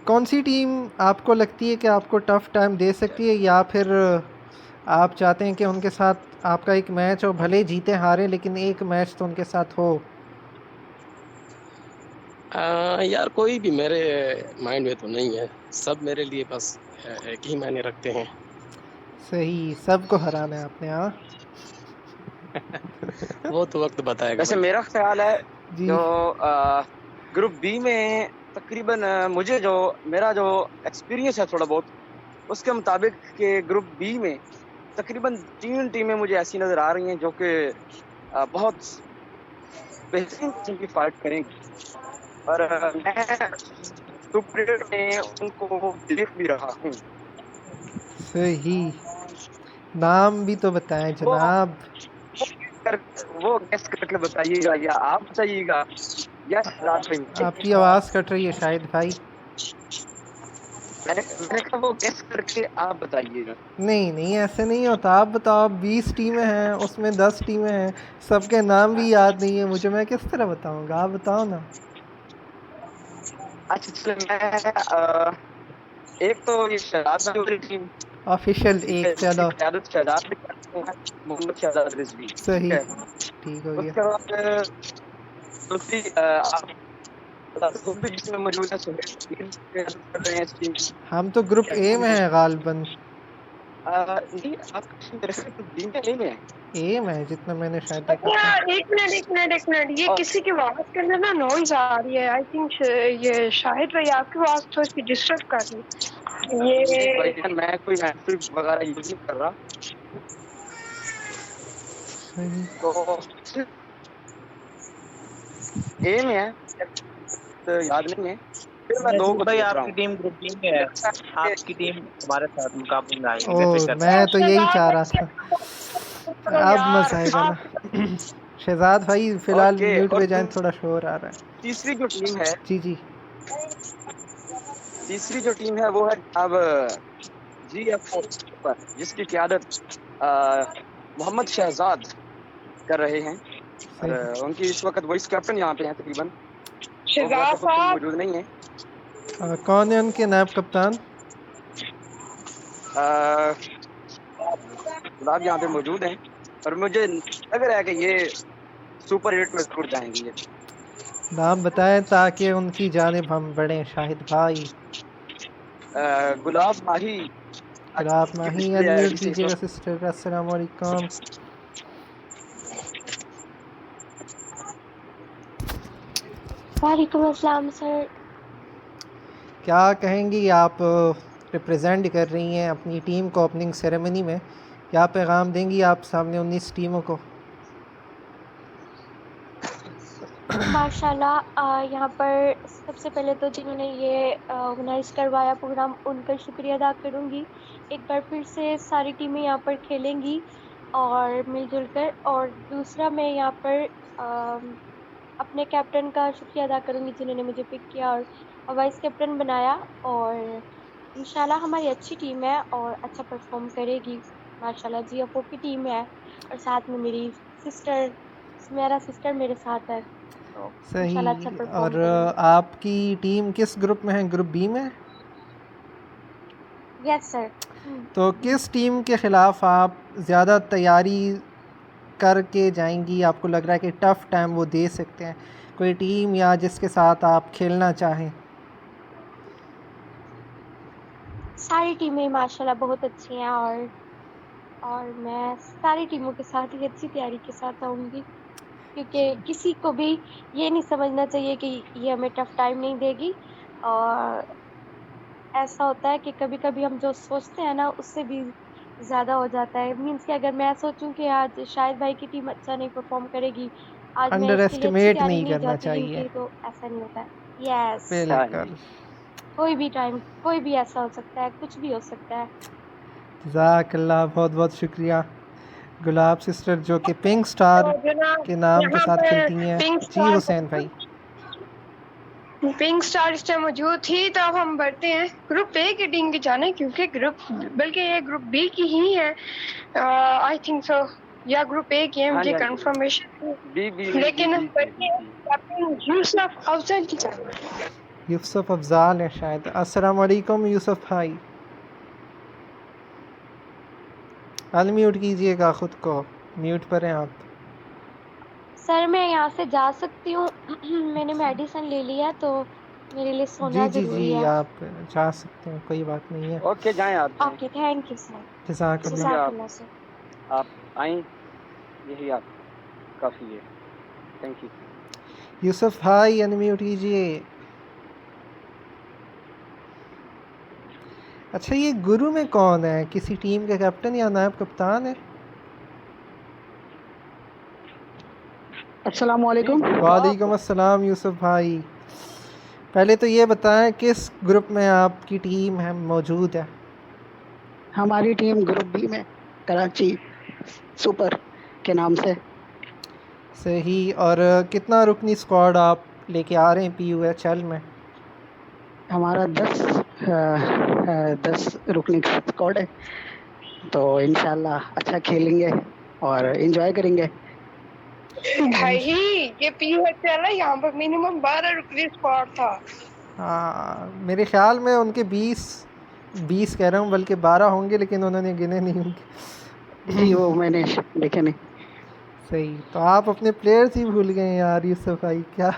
Speaker 4: कौन सी टीम आपको लगती है कि आपको टफ़ टाइम दे सकती है, या फिर आप चाहते हैं कि उनके साथ आपका एक मैच हो, भले जीते हारे लेकिन एक मैच तो उनके साथ हो?
Speaker 11: यार कोई भी मेरे माइंड में तो नहीं है, सब मेरे लिए बस एक ही मायने रखते हैं।
Speaker 4: सही, सबको हराना है आपने। हाँ
Speaker 11: वो तो वक्त बताएगा।
Speaker 7: वैसे मेरा ख्याल है
Speaker 4: जी।
Speaker 7: जो ग्रुप बी में तकरीबन मुझे जो मेरा जो एक्सपीरियंस है थोड़ा बहुत, उसके मुताबिक कि ग्रुप बी में तकरीबन 3 टीमें मुझे ऐसी नज़र आ रही हैं जो कि बहुत बेहतरीन किस्म की फाइट करेंगी, और मैं सुपर 8 में उनको देख भी रहा हूँ।
Speaker 4: सही, नाम भी तो बताएं जनाब।
Speaker 7: वो गेस करके बताइएगा, या आप बताइएगा या
Speaker 4: आपकी आवाज़ कट रही है शाहिद भाई।
Speaker 7: मैंने कहा वो गेस करके आप बताइएगा।
Speaker 4: नहीं ऐसे नहीं होता, आप बताओ। 20 टीमें हैं, उसमें 10 टीमें हैं, सबके नाम भी याद नहीं है मुझे, मैं किस तरह बताऊंगा? आप बताओ ना।
Speaker 7: अच्छा चलो मैं एक तो ये शहजाद भाई वाली टीम
Speaker 4: ऑफिशियल
Speaker 7: ठीक है,
Speaker 4: एक, चलो
Speaker 7: जिसकी क़यादत शहजाद भी करते हैं, मोहम्मद शहजाद रिजवी, ठीक
Speaker 4: सही,
Speaker 7: है।
Speaker 4: ठीक हो
Speaker 7: उसके
Speaker 4: गया।
Speaker 7: बाद दूसरी आप खुद भी जिसमें मौजूद है सुहेल टीम की क़यादत कर रहे हैं इस टीम की।
Speaker 4: हम तो ग्रुप ए में हैं गालबन,
Speaker 7: नहीं आप मेरे से टीम में नहीं है।
Speaker 4: ए में है जितना मैंने शायद देखा था।
Speaker 2: यार एक मिनट ये किसी की आवाज के अंदर ना नॉइज आ रही है। आई थिंक ये शाहिद भाई आपकी आवाज थोड़ी सी डिस्टर्ब कर रही है। ये
Speaker 7: भाई मैं कोई हैंडफ्री वगैरह यूज नहीं कर रहा,
Speaker 4: सही,
Speaker 7: तो ए में है तो याद नहीं है। फिर मैं दो को
Speaker 6: भाई
Speaker 7: देख रहा
Speaker 6: आपकी
Speaker 7: हूँ।
Speaker 6: टीम ग्रुप बी में है, आपकी टीम हमारे साथ मुकाबले में आएगी,
Speaker 4: ओ
Speaker 6: बेफिक्र रहिए।
Speaker 4: मैं तो यही चाह रहा था, अब मजा आएगा
Speaker 2: आप
Speaker 4: ना। शहजाद भाई फिलहाल
Speaker 7: ओके,
Speaker 4: म्यूट
Speaker 7: और
Speaker 4: पे जाएं, थोड़ा शोर आ रहा है।
Speaker 7: तीसरी जो टीम है
Speaker 4: जी
Speaker 7: तीसरी जो टीम है वो है अब GF4 जिसकी क़यादत मोहम्मद शहजाद कर रहे हैं और उनकी इस वक्त वाइस कैप्टन यहाँ पे हैं तकरीबन,
Speaker 2: शहजाद साहब
Speaker 7: मौजूद नहीं है।
Speaker 4: कौन है उनके नायब कप्तान?
Speaker 7: गुलाब यहाँ पे मौजूद हैं और मुझे लग रहा है कि ये सुपर 8 में जरूर जाएंगे। ये
Speaker 4: नाम बताएं ताकि उनकी जानिब हम बढ़ें। शाहिद भाई,
Speaker 7: गुलाब माही,
Speaker 4: गुलाब माही अनम्यूट कीजिएगा सिस्टर। अस्सलाम वालेकुम।
Speaker 10: वालेकुम अस्सलाम सर।
Speaker 4: क्या कहेंगी आप? रिप्रेजेंट कर रही हैं अपनी टीम को ओपनिंग सेरेमनी में, क्या पैगाम देंगी आप सामने 19 टीमों को?
Speaker 10: माशाल्लाह यहाँ पर सबसे पहले तो जिन्होंने ये ऑर्गेनाइज करवाया प्रोग्राम उनका शुक्रिया अदा करूँगी। एक बार फिर से सारी टीमें यहाँ पर खेलेंगी और मिलजुल कर, और दूसरा मैं यहाँ पर अपने कैप्टन का शुक्रिया अदा करूँगी जिन्होंने मुझे पिक किया और वाइस कैप्टन बनाया, और इंशाल्लाह हमारी अच्छी टीम है और अच्छा परफॉर्म करेगी। माशाल्लाह GF4 की टीम है और साथ में मेरी मेरा सिस्टर मेरे साथ है, तो इंशाल्लाह अच्छा
Speaker 4: सही।
Speaker 10: परफॉर्म
Speaker 4: और
Speaker 10: करेंगे।
Speaker 4: आपकी टीम किस ग्रुप में है? ग्रुप बी में?
Speaker 10: Yes sir.
Speaker 4: तो किस टीम के ख़िलाफ़ आप ज़्यादा तैयारी करके जाएंगी? आपको लग रहा है कि टफ़ टाइम वो दे सकते हैं? कोई टीम या जिसके साथ आप खेलना चाहें?
Speaker 10: सारी टीमें माशाल्लाह बहुत अच्छी हैं और मैं सारी टीमों के साथ ही अच्छी तैयारी के साथ आऊँगी, क्योंकि किसी को भी ये नहीं समझना चाहिए कि ये हमें टफ़ टाइम नहीं देगी। और ऐसा होता है कि कभी-कभी हम जो सोचते हैं ना उससे भी ज़्यादा हो जाता है। मीन्स कि अगर मैं सोचूं कि आज शाहिद भाई की टीम अच्छा नहीं परफॉर्म करेगी, आज मैं
Speaker 4: अंडर
Speaker 10: इसके लिए अच्छी
Speaker 4: एस्टिमेट
Speaker 10: तैयारी
Speaker 4: नहीं
Speaker 10: नहीं
Speaker 4: करना
Speaker 10: जाती
Speaker 4: चाहिए।
Speaker 10: इनकी, तो ऐसा नहीं होता है। यस,
Speaker 4: बिल्कुल।
Speaker 10: कोई भी टाइम कोई भी ऐसा हो सकता है, कुछ भी हो सकता है।
Speaker 4: जज़ाकल्लाह, बहुत बहुत शुक्रिया। गुलाब सिस्टर जो कि पिंक स्टार
Speaker 2: तो जनाब
Speaker 4: के नाम के
Speaker 2: यहाँ
Speaker 4: साथ
Speaker 2: पर
Speaker 4: खेलती हैं।
Speaker 2: पिंक
Speaker 4: जी
Speaker 2: स्टार
Speaker 4: हुसैन भाई।
Speaker 2: पिंक स्टार इस टाइम मौजूद थी, तो अब हम बढ़ते हैं ग्रुप ए की टीम की जाने, क्योंकि बल्कि ये ग्रुप बी की ही है आई थिंक सो, या ग्रुप ए की है,
Speaker 7: हाँ
Speaker 2: मुझे
Speaker 7: जी, हाँ जी।
Speaker 2: कंफर्मेशन। लेकिन हम बढ़ते हैं कैप्टन यूसुफ अफजल की जाने।
Speaker 4: यूसुफ अफजाल है शायद। अस्सलाम वालेकुम यूसुफ भाई, अनम्यूट कीजिएगा ख़ुद को, म्यूट पर हैं आप।
Speaker 10: सर मैं यहाँ से जा सकती हूँ? मैंने मेडिसिन ले लिया तो मेरे लिए सोना
Speaker 4: जी
Speaker 10: ज़रूरी है।
Speaker 4: आप जा सकते हैं, कोई बात नहीं है।
Speaker 7: ओके जाएं आप,
Speaker 10: ओके, थैंक यू सर।
Speaker 4: जज़ाकल्लाह।
Speaker 10: जज़ाकल्लाह सर।
Speaker 7: आप आएं, यही आप काफ़ी है। Thank you.
Speaker 4: यूसुफ भाई अनम्यूट कीजिए। अच्छा, ये गुरु में कौन है? किसी टीम के कैप्टन या नायब कप्तान है?
Speaker 12: अस्सलाम वालेकुम।
Speaker 4: वालेकुम अस्सलाम यूसुफ भाई। पहले तो ये बताएं किस ग्रुप में आपकी टीम है मौजूद है?
Speaker 12: हमारी टीम ग्रुप बी में कराची सुपर के नाम से।
Speaker 4: सही। और कितना रुकनी स्क्वाड आप लेके आ रहे हैं PUHL में?
Speaker 12: हमारा 10 रुकनी स्क्वाड है, तो इंशाल्लाह अच्छा खेलेंगे और एंजॉय करेंगे।
Speaker 2: भाई ये PUHL है, यहाँ पर मिनिमम 12 रुकनी स्क्वाड था।
Speaker 4: हाँ, मेरे ख्याल में उनके 20 कह रहा हूँ, बल्कि 12 होंगे, लेकिन उन्होंने गिने नहीं होंगे।
Speaker 12: जी वो मैंने देखे नहीं।
Speaker 4: सही, तो आप अपने प्लेयर्स ही भूल गए यार यूसुफ भाई, क्या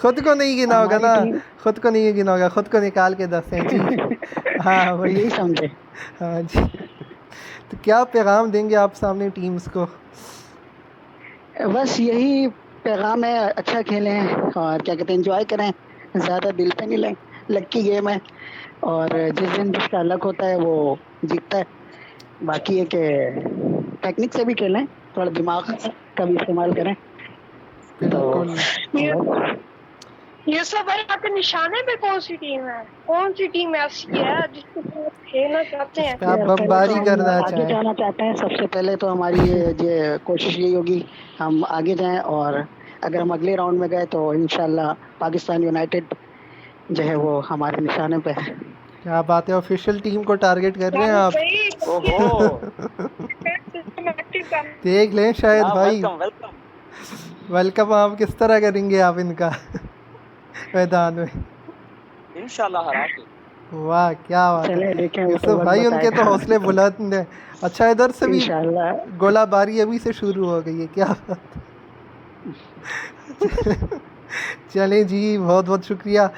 Speaker 4: खुद को नहीं गिना होगा
Speaker 12: हमारी
Speaker 4: ना,
Speaker 12: टीम
Speaker 4: खुद को नहीं गिना होगा, खुद को निकाल के दसें जी। हाँ वही,
Speaker 12: यही समझे।
Speaker 4: हाँ जी। तो क्या पैगाम देंगे आप सामने टीम्स को?
Speaker 12: बस यही पैगाम है, अच्छा खेलें और क्या कहते हैं एंजॉय करें, ज़्यादा दिल पे नहीं लें, लकी गेम है और जिस दिन जिसका लक होता है वो जीतता है। बाकी है कि टेक्निक से भी खेलें, थोड़ा दिमाग का भी इस्तेमाल करें। तो
Speaker 4: बिल्कुल।
Speaker 2: यूसुफ भाई, आपके निशाने पे कौन सी टीम है? कौन सी टीम ऐसी है जिसके साथ खेलना चाहते हैं?
Speaker 4: आप बमबारी करना
Speaker 12: आगे
Speaker 4: चाहें?
Speaker 12: जाना चाहते हैं, सबसे पहले तो हमारी ये कोशिश यही होगी हम आगे जाएं, और अगर हम अगले राउंड में गए तो इंशाल्लाह पाकिस्तान यूनाइटेड जो है वो हमारे निशाने पे है।
Speaker 4: क्या बात है, ऑफिशियल टीम को टारगेट कर रहे हैं आप। देख लें शायद भाई, वेलकम आप किस तरह करेंगे आप इनका मैदान में
Speaker 7: इंशाल्लाह हरा के।
Speaker 4: वाह क्या बात
Speaker 12: चले
Speaker 4: है
Speaker 12: देखें,
Speaker 4: यूसुफ भाई, उनके तो हौसले बुलंद हैं। अच्छा, इधर से भी गोलाबारी अभी से शुरू हो गई है, क्या बात चलें जी, बहुत बहुत शुक्रिया।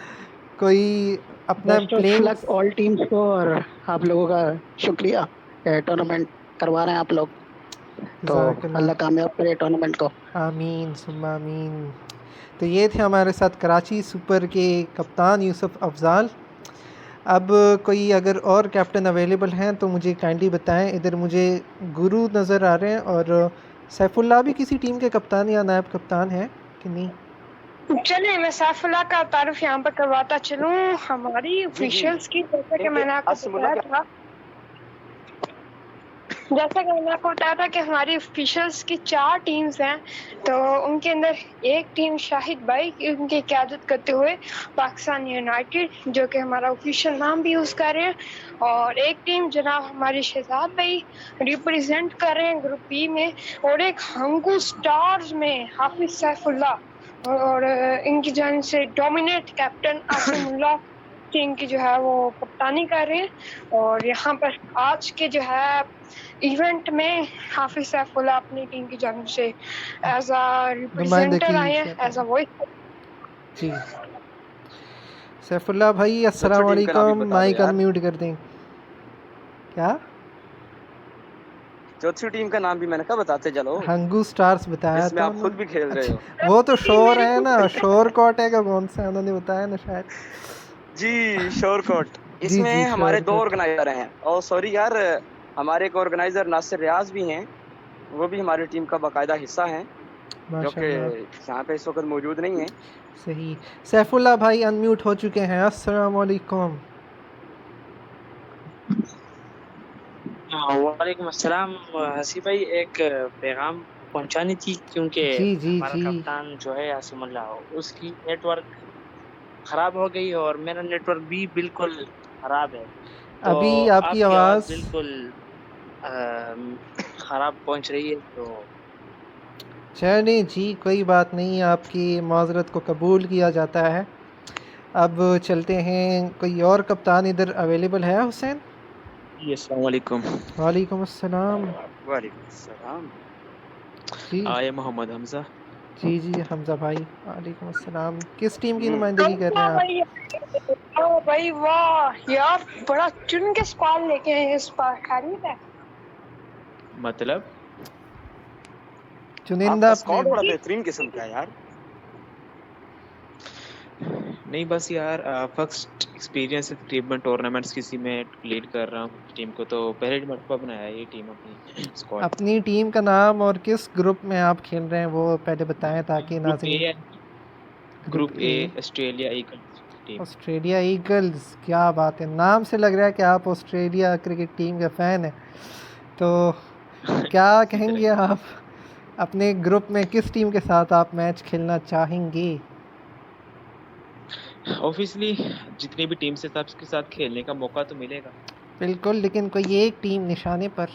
Speaker 4: कोई अपना प्लेइंग
Speaker 12: ऑल टीम्स को, और आप लोगों का शुक्रिया, टूर्नामेंट करवा रहे हैं आप लोग, तो अल्लाह कामयाब करे टूर्नामेंट को।
Speaker 4: आमीन सुम्मा आमीन। तो ये थे हमारे साथ कराची सुपर के कप्तान यूसुफ अफजाल। अब कोई अगर और कैप्टन अवेलेबल हैं तो मुझे काइंडली बताएं। इधर मुझे गुरु नज़र आ रहे हैं, और सैफुल्लाह भी किसी टीम के कप्तान या नायब कप्तान है कि नहीं?
Speaker 2: चलिए मैं सैफुल्लाह का तारुफ यहाँ पर करवाता चलूँ। हमारी ऑफिशियल्स की, जैसा कि मैंने आपको बताया था कि हमारी ऑफिशियल्स की 4 टीम्स हैं, तो उनके अंदर एक टीम शाहिद भाई उनकी क़यादत करते हुए पाकिस्तान यूनाइटेड, जो कि हमारा ऑफिशियल नाम भी यूज़ कर रहे हैं, और एक टीम जनाब हमारे शहजाद भाई रिप्रेजेंट कर रहे हैं ग्रुप बी में, और एक हंगू स्टार्स में हाफिज सैफुल्लाह, और इनकी जान से डोमिनेट कैप्टन आसिमुल्लाह टीम की जो है वो कप्तानी कर रहे हैं। और यहाँ पर आज के जो है इवेंट में हाफिज सैफुल्लाह अपनी टीम की जानिब से एज अ रिप्रेजेंटर आए हैं, एज अ वॉइस।
Speaker 4: जी सैफुल्लाह भाई अस्सलाम वालेकुम, माइक अनम्यूट कर दें। क्या
Speaker 7: चौथी टीम का नाम भी मैंने कहा बताते चलो।
Speaker 4: हंगू स्टार्स बताया था,
Speaker 7: आप खुद भी खेल रहे हो।
Speaker 4: वो तो शोर है ना, शोर कोट है, कौन सा उन्होंने बताया ना शायद।
Speaker 7: जी शोरकोट, इसमें हमारे 2 ऑर्गेनाइजर हैं, और सॉरी यार हमारे एक ऑर्गेनाइजर नासिर रियाज भी हैं, वो भी हमारी टीम का बाकायदा हिस्सा हैं, जो कि यहाँ पे इस वक्त मौजूद नहीं है।
Speaker 4: सही। सैफुल्लाह भाई अनम्यूट हो चुके हैं। अस्सलाम वालेकुम।
Speaker 13: वालेकुम अस्सलाम। हसी भाई, एक पैगाम पहुंचानी थी, क्योंकि हमारा कप्तान जो है आसिमुल्लाह, उसकी नेटवर्क खराब हो गई और मेरा नेटवर्क भी बिल्कुल खराब है। तो
Speaker 4: अभी आपकी आवाज़
Speaker 13: बिल्कुल खराब पहुंच रही है। तो
Speaker 4: चलिए जी, कोई बात नहीं, आपकी माज़रत को कबूल किया जाता है। अब चलते हैं, कोई और कप्तान इधर अवेलेबल है हुसैन?
Speaker 14: जी अस्सलाम वालेकुम।
Speaker 4: वालेकुम अस्सलाम।
Speaker 7: वालेकुम अस्सलाम।
Speaker 4: जी
Speaker 14: आए मोहम्मद हमजा।
Speaker 4: जी जी हमजा भाई, वालेकुम अस्सलाम। किस टीम की नुमाइंदगी कर रहे हैं आप?
Speaker 2: भाई वाह यार, बड़ा चुन के स्क्वाड लेके आए हैं इस बार, खैरियत है?
Speaker 14: मतलब
Speaker 4: चुनिंदा
Speaker 7: स्क्वाड बड़ा बेहतरीन किस्म का है यार।
Speaker 14: नहीं बस यार फर्स्ट एक्सपीरियंस है तकरीबन टूर्नामेंट्स किसी में लीड कर रहा हूँ टीम को, तो पहले मरतबा बनाया ये टीम अपनी स्क्वाड।
Speaker 4: अपनी टीम का नाम और किस ग्रुप में आप खेल रहे हैं वो पहले बताएं, ताकि नाज़रीन।
Speaker 14: Group A Australia eagles.
Speaker 4: Australia eagles, क्या बात है, नाम से लग रहा है कि आप ऑस्ट्रेलिया क्रिकेट टीम के फ़ैन हैं। तो क्या कहेंगे आप, अपने ग्रुप में किस टीम के साथ आप मैच खेलना चाहेंगे?
Speaker 14: ऑब्वियसली जितनी भी टीम से सबके साथ खेलने का मौका तो मिलेगा।
Speaker 4: बिल्कुल, लेकिन कोई एक टीम निशाने पर?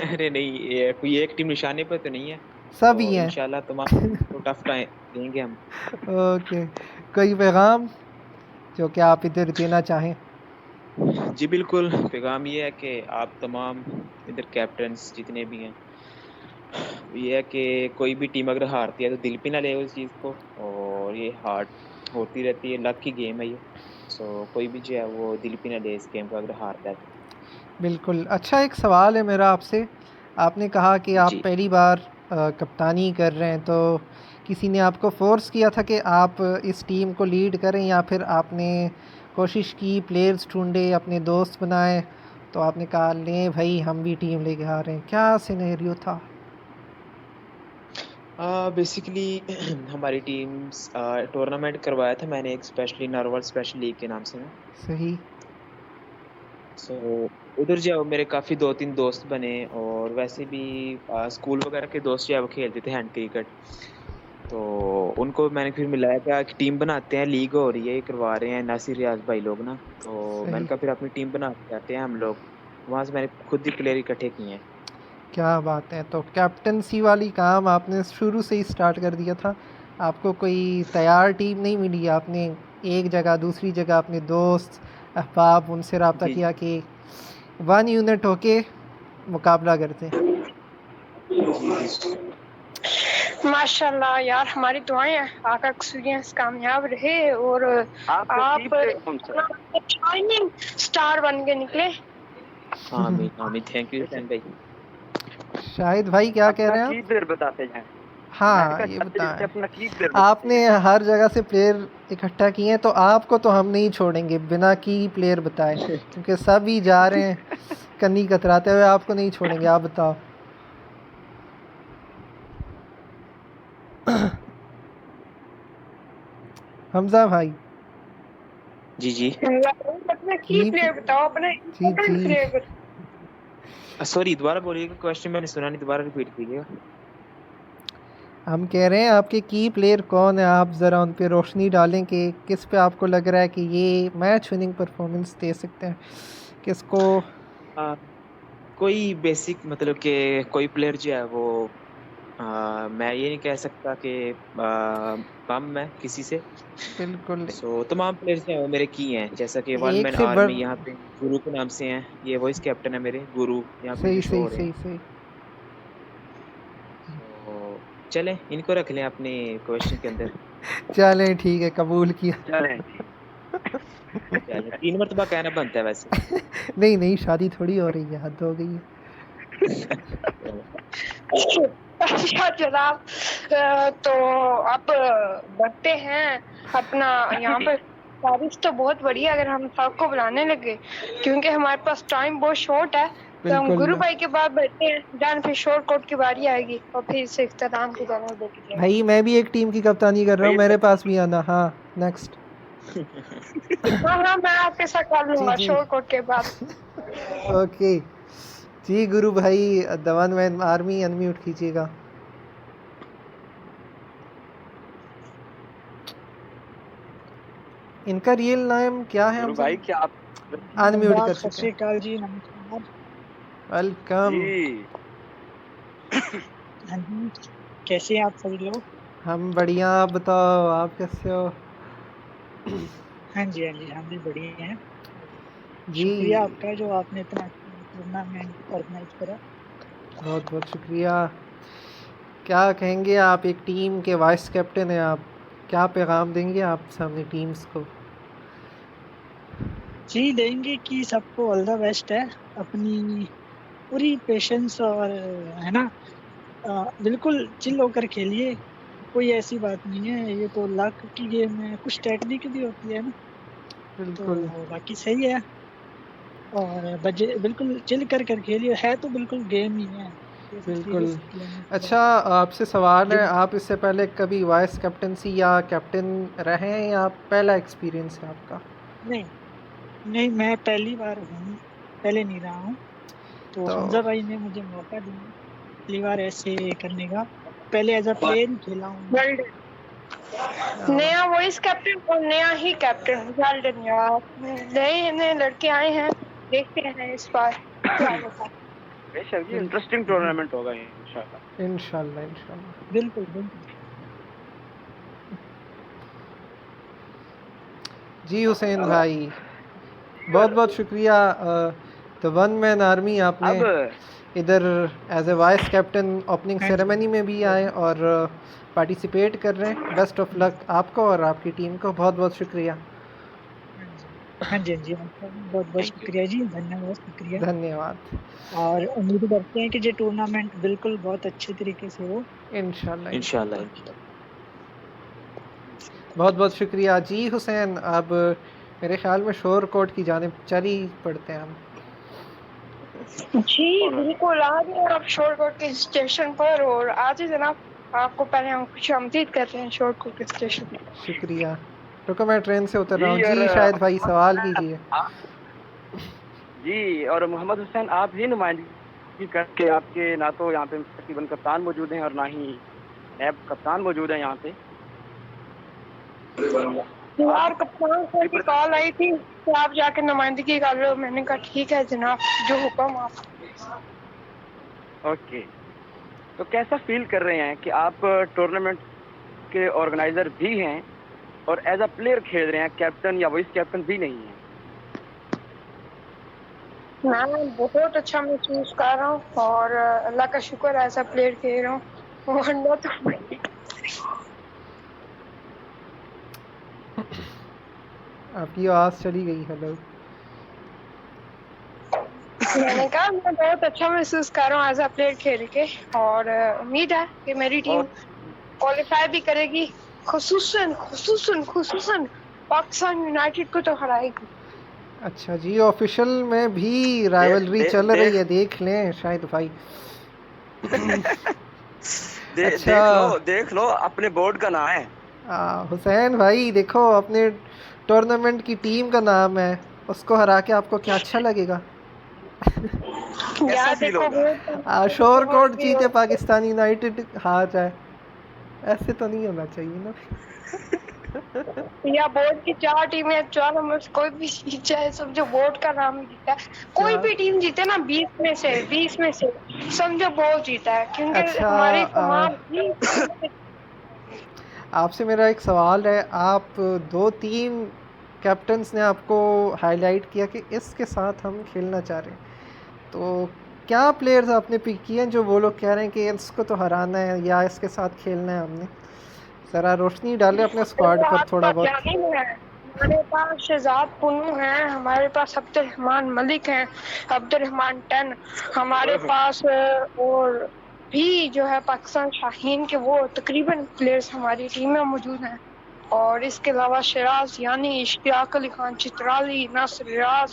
Speaker 14: अरे नहीं, कोई एक टीम निशाने पर तो नहीं है,
Speaker 4: सभी हैं
Speaker 14: इंशाल्लाह तमाम टफ देंगे हम।
Speaker 4: ओके, कोई पैगाम जो कि आप इधर देना चाहें?
Speaker 14: जी बिल्कुल, पैगाम ये है कि आप तमाम इधर कैप्टन्स जितने भी हैं, ये है कि कोई भी टीम अगर हारती है तो दिल पे ना ले उस चीज़ को, और ये हार होती रहती है, लक की गेम है ये। सो कोई भी जो है वो दिल पे ना ले इस गेम को अगर हारता है तो।
Speaker 4: बिल्कुल। अच्छा, एक सवाल है मेरा आपसे। आपने कहा कि आप
Speaker 14: जी।
Speaker 4: पहली बार कप्तानी कर रहे हैं, तो किसी ने आपको फ़ोर्स किया था कि आप इस टीम को लीड करें, या फिर आपने कोशिश की, प्लेयर्स ढूँढे, अपने दोस्त बनाए, तो आपने कहा ले भाई हम भी टीम लेके आ रहे हैं? क्या सिनेरियो था?
Speaker 14: बेसिकली हमारी टीम्स टूर्नामेंट करवाया था मैंने एक स्पेशली नरवल स्पेशल लीग के नाम से ना।
Speaker 4: सही।
Speaker 14: सो उधर जो है वो मेरे काफ़ी 2-3 दोस्त बने, और वैसे भी स्कूल वगैरह के दोस्त जो है वो खेलते थे हैंड क्रिकेट, तो उनको मैंने फिर मिलाया क्या कि टीम बनाते हैं, लीग हो रही है, ये करवा रहे हैं नासिर रियाज भाई लोग ना, तो मैंने
Speaker 4: सही।
Speaker 14: कहा फिर अपनी टीम बना के आते हैं हम लोग। वहाँ से मैंने खुद ही प्लेयर इकट्ठे किए हैं।
Speaker 4: क्या बात है! तो कैप्टेंसी वाली काम आपने शुरू से ही स्टार्ट कर दिया था? आपको कोई तैयार टीम नहीं मिली? आपने एक जगह दूसरी जगह अपने दोस्त अहबाब उनसे रब्ता
Speaker 14: जी।
Speaker 4: किया कि 1 यूनिट होके मुकाबला करते हैं?
Speaker 2: माशाल्लाह यार, हमारी दुआएं हैं आपका एक्सपीरियंस कामयाब रहे और आप शाइनिंग स्टार बन के निकले।
Speaker 14: आमीन आमीन, थैंक यू हुसैन भाई।
Speaker 4: शाहिद भाई क्या कह रहे हैं आप?
Speaker 7: देर बताते जाएं।
Speaker 4: हाँ, ये बताएं। आपने हर जगह से प्लेयर इकट्ठा किए हैं, तो आपको तो हम नहीं छोड़ेंगे बिना की प्लेयर बताए, क्योंकि सब ही जा रहे हैं कन्नी कतराते हुए, आपको नहीं छोड़ेंगे। आप बताओ। हमजा भाई।
Speaker 14: जी जी
Speaker 2: अपना की प्लेयर बताओ, अपने इम्पोर्टेंट प्लेयर बताओ।
Speaker 14: सॉरी, दोबारा बोलिएगा, क्वेश्चन मैंने सुना नहीं, दोबारा रिपीट कीजिएगा।
Speaker 4: हम कह रहे हैं आपके की प्लेयर कौन है, आप ज़रा उन पे रोशनी डालें कि किस पे आपको लग रहा है कि ये मैच विनिंग परफॉर्मेंस दे सकते हैं, किसको?
Speaker 14: कोई बेसिक मतलब कि कोई प्लेयर जो है वो मैं ये नहीं कह सकता कि कम है किसी से।
Speaker 4: बिल्कुल।
Speaker 14: सो तमाम प्लेयर्स हैं वो मेरे की हैं, जैसा कि वन
Speaker 4: एक
Speaker 14: मैन
Speaker 4: से
Speaker 14: आर्मी यहाँ पे गुरु के नाम से हैं, ये वॉइस कैप्टन है मेरे, गुरु यहाँ पे
Speaker 4: सही
Speaker 14: शो
Speaker 4: सही
Speaker 14: हो रहे
Speaker 4: सही
Speaker 14: हैं।
Speaker 4: सही।
Speaker 14: तो चलें इनको रख लें अपने क्वेश्चन के अंदर।
Speaker 4: चलें ठीक है, कबूल किया।
Speaker 14: चलें 3 मरतबा कहना बनता है वैसे।
Speaker 4: नहीं नहीं, शादी थोड़ी हो रही है, हद हो गई है।
Speaker 2: अच्छा जनाब, तो अब बढ़ते हैं अपना यहाँ पर। बारिश तो बहुत बढ़िया, अगर हम सबको बुलाने लगे, क्योंकि हमारे पास टाइम बहुत शॉर्ट है, तो हम
Speaker 4: बिल्कुल।
Speaker 2: गुरु भाई के बाद बैठते हैं, जान फिर शॉर्ट कोट की बारी आएगी और फिर से इख्तिताम की तरफ देखेंगे।
Speaker 4: भाई मैं भी एक टीम की कप्तानी कर रहा हूँ, मेरे पास भी आना। हाँ नेक्स्ट।
Speaker 2: हाँ, मैं आपके साथ कर लूंगा
Speaker 4: जी।
Speaker 2: शॉर्ट कोट के बाद।
Speaker 4: ओके जी, गुरु भाई the one man army unmute कीजिएगा। इनका रियल नाम क्या है?
Speaker 7: गुरु भाई क्या आप
Speaker 4: अनम्यूट कर
Speaker 12: सत श्री अकाल जी, नमस्कार।
Speaker 4: वेलकम।
Speaker 12: हाँ जी, कैसे हैं आप सभी लोग?
Speaker 4: हम बढ़िया, आप बताओ आप कैसे हो?
Speaker 12: हाँ जी हम भी बढ़िया हैं।
Speaker 4: जी
Speaker 12: शुक्रिया आपका जो आपने इतना टूर्नामेंट ऑर्गेनाइज करा।
Speaker 4: बहुत बहुत शुक्रिया। क्या कहेंगे, आप एक टीम के वाइस कैप्टन हैं, आप क्या पैगाम देंगे आप सामने टीम्स को?
Speaker 12: जी देंगे कि सबको ऑल द बेस्ट है, अपनी पूरी पेशेंस और है ना, बिल्कुल चिल होकर खेलिए, कोई ऐसी बात नहीं है, ये तो लक की गेम है, कुछ टेक्निक भी होती है ना,
Speaker 4: बिल्कुल।
Speaker 12: तो बाकी सही है, और बिल्कुल चिल कर खेलिए, है तो बिल्कुल गेम ही है।
Speaker 4: बिल्कुल। अच्छा, आपसे सवाल है, आप इससे पहले कभी वाइस कैप्टनसी या कैप्टन रहे हैं, या पहला एक्सपीरियंस है आपका?
Speaker 12: नहीं, मैं पहली बार हूँ, पहले नहीं रहा हूँ, तो हमजा भाई ने मुझे मौका दिया पहली बार ऐसे करने का, पहले एज अ प्लेयर खेला हूँ।
Speaker 2: नया वॉइस कैप्टन और नया ही कैप्टन, वेल यार, नए लड़के आए हैं, देखते हैं इस बार क्या होता है।
Speaker 7: बेशक इंटरेस्टिंग टूर्नामेंट होगा इंशाल्लाह।
Speaker 4: इंशाल्लाह इंशाल्लाह।
Speaker 12: बिल्कुल।
Speaker 4: जी हुसैन भाई, बहुत बहुत शुक्रिया। तो वन मैन आर्मी आपने इधर as a vice captain opening ceremony में भी आए और पार्टिसिपेट कर रहे हैं। बेस्ट ऑफ लक आपको और आपकी टीम को, बहुत बहुत शुक्रिया।
Speaker 15: हाँ जी, हाँ जी, आपका बहुत बहुत शुक्रिया जी, धन्यवाद, शुक्रिया।
Speaker 4: धन्यवाद।
Speaker 15: और उम्मीद करते हैं कि ये टूर्नामेंट बिल्कुल बहुत अच्छे तरीके से हो।
Speaker 4: इंशाल्लाह
Speaker 7: इंशाल्लाह।
Speaker 4: बहुत बहुत शुक्रिया जी हुसैन। अब मेरे ख्याल में शोर कोट की जानिब चल ही पड़ते हैं हम।
Speaker 2: जी बिल्कुल, आ जाए आप शोरकोट के स्टेशन पर और आज ही जनाब आपको पहले हम खुशामदीद करते हैं शोरकोट के स्टेशन पर।
Speaker 4: शुक्रिया। रुको मैं ट्रेन से उतर रहा हूँ
Speaker 7: जी,
Speaker 4: जी।
Speaker 7: और
Speaker 4: शायद भाई सवाल कीजिए।
Speaker 7: जी, और मोहम्मद हुसैन आप ही नुमाइंदगी करके, आपके ना तो यहाँ पे तकरीबन कप्तान मौजूद हैं और ना ही नैब कप्तान मौजूद हैं यहाँ पे।
Speaker 2: यार कप्तान सर की कॉल आई थी कि आप जाके नुमाइंदगी कर लो। मैंने कहा ठीक है जनाब, जो हुक्म आप।
Speaker 7: ओके, तो कैसा फील कर रहे हैं कि आप टूर्नामेंट के ऑर्गेनाइजर भी हैं और एज अ प्लेयर खेल रहे हैं, कैप्टन या वाइस कैप्टन भी नहीं है?
Speaker 2: मैं बहुत अच्छा महसूस कर रहा हूँ और अल्लाह का शुक्र है ऐसा प्लेयर खेल रहा हूँ, वरना तो
Speaker 4: आपकी आवाज़ चली गई। हेलो,
Speaker 2: मैंने कहा मैं बहुत अच्छा महसूस कर रहा हूँ एज अ प्लेयर खेल के और उम्मीद है कि मेरी टीम क्वालिफाई भी करेगी, खुसूसन पाकिस्तान यूनाइटेड को तो हराएगी।
Speaker 4: अच्छा जी, ऑफिशियल में भी राइवलरी चल रही है, देख लें शायद भाई।
Speaker 7: देख लो अपने बोर्ड का नाम है।
Speaker 4: हुसैन भाई देखो, अपने टूर्नामेंट की टीम का नाम है, उसको हरा के आपको क्या अच्छा लगेगा?
Speaker 2: यार देखो
Speaker 4: शोर कोट जीते पाकिस्तान यूनाइटेड हार जाए, ऐसे तो नहीं होना चाहिए ना।
Speaker 2: या बोर्ड की 4 टीमें, 4 नंबर से कोई भी जीत जाए, समझो बोर्ड का नाम जीता है। कोई भी टीम जीते ना 20 में से समझो बोर्ड जीता है, क्योंकि
Speaker 4: अच्छा,
Speaker 2: हमारी तमाम
Speaker 4: आपसे मेरा एक सवाल है। आप 2-3 कैप्टन्स ने आपको हाईलाइट किया कि इसके साथ हम खेलना चाह रहे हैं, तो क्या प्लेयर्स आपने पिक किए हैं जो वो लोग कह रहे हैं कि इसको तो हराना है या इसके साथ खेलना है हमने? ज़रा रोशनी डालें अपने स्क्वाड पर थोड़ा बहुत।
Speaker 2: हमारे पास शहजाद पुन्नू हैं, हमारे पास अब्दुर्रहमान मलिक हैं, अब्दुर्रहमान 10, हमारे पास और भी जो है पाकिस्तान शाहीन के वो तकरीबन प्लेयर्स हमारी टीम में मौजूद हैं। और इसके अलावा शराज यानी इश्तियाक अली खान चित्राली, नासिर रियाज।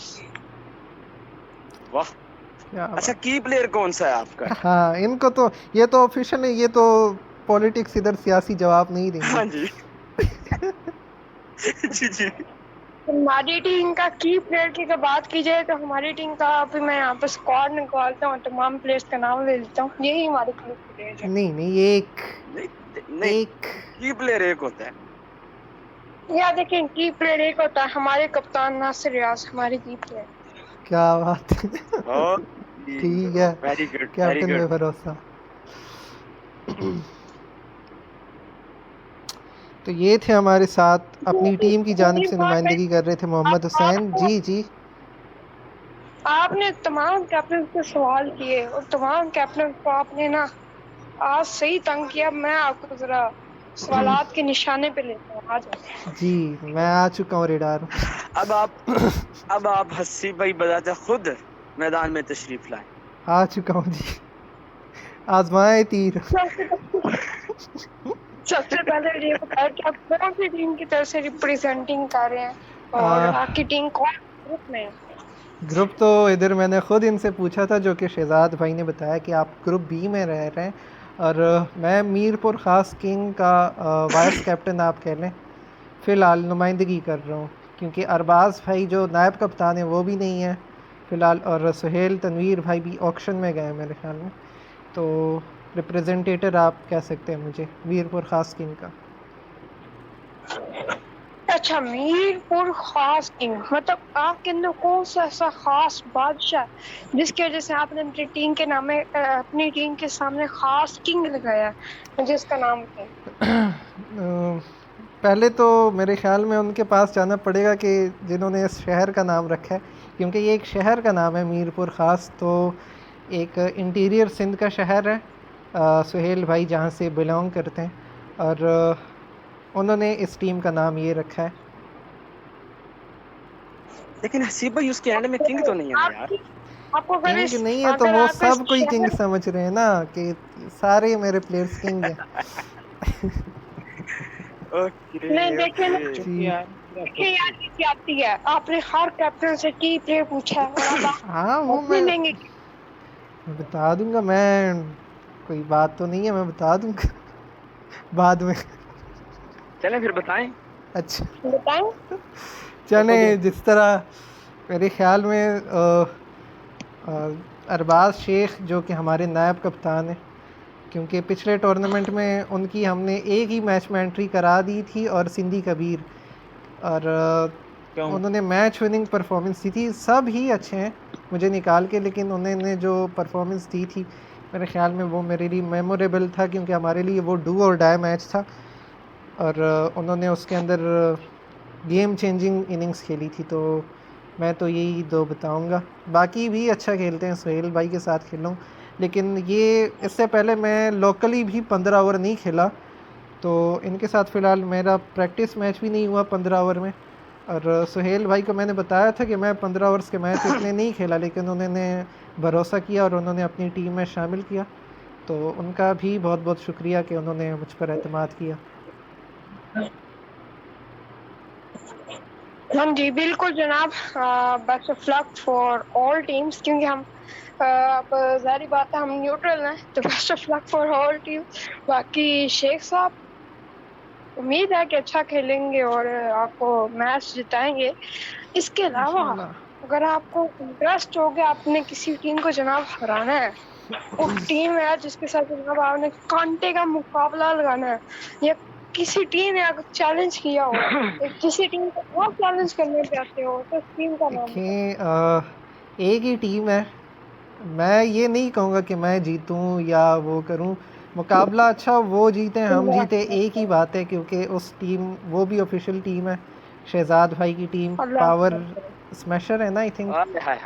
Speaker 7: वाह, अच्छा की प्लेयर कौन सा है आपका?
Speaker 4: हाँ, इनको तो ये तो ऑफिशियल है, ये तो पॉलिटिक्स इधर सियासी जवाब नहीं देंगे।
Speaker 7: हाँ जी। जी।
Speaker 2: हमारी टीम का की प्लेयर की बात की जाए तो हमारी टीम का अभी मैं यहाँ पर स्क्वाड निकालता हूँ, तमाम प्लेयर्स का नाम ले लेता हूँ। यही हमारे प्लेयर है।
Speaker 4: नहीं एक
Speaker 7: की प्लेयर एक होता है।
Speaker 2: या देखें, की प्लेयर एक होता है, हमारे कप्तान नासिर रियाज हमारे की प्लेयर।
Speaker 4: क्या बात है। ठीक है,
Speaker 7: वेरी गुड,
Speaker 4: कैप्टन में भरोसा। तो ये थे हमारे साथ अपनी टीम की जानिब से नुमाइंदगी कर रहे थे मोहम्मद हुसैन जी।
Speaker 2: आपने तमाम कैप्टन से सवाल किए और तमाम कैप्टन को आपने ना आज सही तंग किया। मैं आपको जरा सवालात के निशाने पे लेता हूँ। आ जाओ
Speaker 4: जी, मैं आ चुका हूँ रेडार।
Speaker 7: अब आप हस्सी भाई बजाते खुद मैदान में तशरीफ लाएं।
Speaker 4: आ चुका हूँ जी, आजमाए तीर।
Speaker 2: सबसे पहले ये बताओ कि आप कौन सी टीम की तरफ से रिप्रेजेंटिंग कर रहे हैं और आपकी टीम कौन ग्रुप में है?
Speaker 4: ग्रुप तो इधर मैंने खुद इनसे पूछा था, जो कि शहजाद भाई ने बताया कि आप ग्रुप बी में रह रहे हैं और मैं मीरपुर ख़ास किंग का वाइस कैप्टन आप कह लें फ़िलहाल नुमाइंदगी कर रहा हूँ, क्योंकि अरबाज़ भाई जो नायब कप्तान है वो भी नहीं है फ़िलहाल, और सुहेल तनवीर भाई भी ऑक्शन में गए मेरे ख्याल में। तो रिप्रेजेंटेटर आप कह सकते हैं मुझे मीरपुर ख़ास किंग का।
Speaker 2: अच्छा, मीरपुर ख़ास किंग मतलब आपके अंदर कौन सा ऐसा ख़ास बादशाह जिसकी वजह से आपने अपनी टीम के नाम में अपनी टीम के सामने ख़ास किंग लगाया जिसका नाम है?
Speaker 4: पहले तो मेरे ख़्याल में उनके पास जाना पड़ेगा कि जिन्होंने इस शहर का नाम रखा है, क्योंकि ये एक शहर का नाम है मीरपुर ख़ास, तो एक इंटीरियर सिंध का शहर है। सुहेल भाई जहाँ से बिलोंग करते हैं और उन्होंने इस टीम का नाम ये रखा है।
Speaker 7: लेकिन हसीब भाई उसके एंड में किंग तो नहीं है ना यार।
Speaker 2: आपको अगर
Speaker 4: किंग
Speaker 2: इस
Speaker 4: नहीं है तो
Speaker 2: अगर
Speaker 4: वो
Speaker 2: आप इस
Speaker 4: सब कोई किंग
Speaker 2: शहर
Speaker 4: समझ रहे हैं ना कि सारे मेरे प्लेयर्स किंग हैं।
Speaker 2: नहीं देखे ना,
Speaker 4: जी
Speaker 2: देखिए यार ये आती है, आपने हर कैप्टन से की प्लेयर पूछा है और अब
Speaker 4: हाँ वो
Speaker 2: आप
Speaker 4: मैं
Speaker 2: लेंगे।
Speaker 4: बता दूंगा, मैं कोई बात तो नहीं है, मैं बता दूंगा बाद में।
Speaker 7: चलें फिर बताएं।
Speaker 4: अच्छा
Speaker 2: बताएं।
Speaker 4: चले जिस तरह मेरे ख्याल में अरबाज शेख जो कि हमारे नायब कप्तान हैं, क्योंकि पिछले टूर्नामेंट में उनकी हमने एक ही मैच में एंट्री करा दी थी और सिंधी कबीर, और उन्होंने मैच विनिंग परफॉर्मेंस दी थी। सब ही अच्छे हैं मुझे निकाल के, लेकिन उन्होंने जो परफॉर्मेंस दी थी मेरे ख्याल में वो मेरे लिए मेमोरेबल था, क्योंकि हमारे लिए वो डू और डाई मैच था और उन्होंने उसके अंदर गेम चेंजिंग इनिंग्स खेली थी। तो मैं तो यही दो बताऊंगा। बाकी भी अच्छा खेलते हैं, सुहेल भाई के साथ खेला हूँ, लेकिन ये इससे पहले मैं लोकली भी 15 ओवर नहीं खेला, तो इनके साथ फ़िलहाल मेरा प्रैक्टिस मैच भी नहीं हुआ 15 ओवर में। और सुहेल भाई को मैंने बताया था कि मैं 15 ओवर्स के मैच इतने नहीं खेला, लेकिन उन्होंने भरोसा किया और उन्होंने अपनी टीम में शामिल किया, तो उनका भी बहुत बहुत शुक्रिया कि उन्होंने मुझ पर एतमाद किया।
Speaker 2: हाँ जी बिल्कुल जनाब, best of luck for all teams, क्योंकि हम अब जारी बात है हम न्यूट्रल हैं, तो best of luck for all teams. बाकी शेख साहब उम्मीद है कि अच्छा खेलेंगे और आपको मैच जिताएंगे। इसके अलावा अगर आपको इंटरेस्ट हो गया आपने किसी टीम को जनाब हराना है, वो टीम है जिसके साथ जनाब आपने कांटे का मुकाबला लगाना है, या किसी टीम ने अगर चैलेंज किया हो, किसी टीम को आप चैलेंज करने पे आते हो, तो टीम का नाम
Speaker 4: देखिए एक ही टीम है, मैं ये नहीं कहूँगा कि मैं जीतूँ या वो करूँ। मुकाबला अच्छा वो जीते हम जीते एक ही बात है, क्योंकि उस टीम वो भी ऑफिशियल टीम है, शहजाद भाई की टीम, पावर स्मैशर है ना आई थिंक,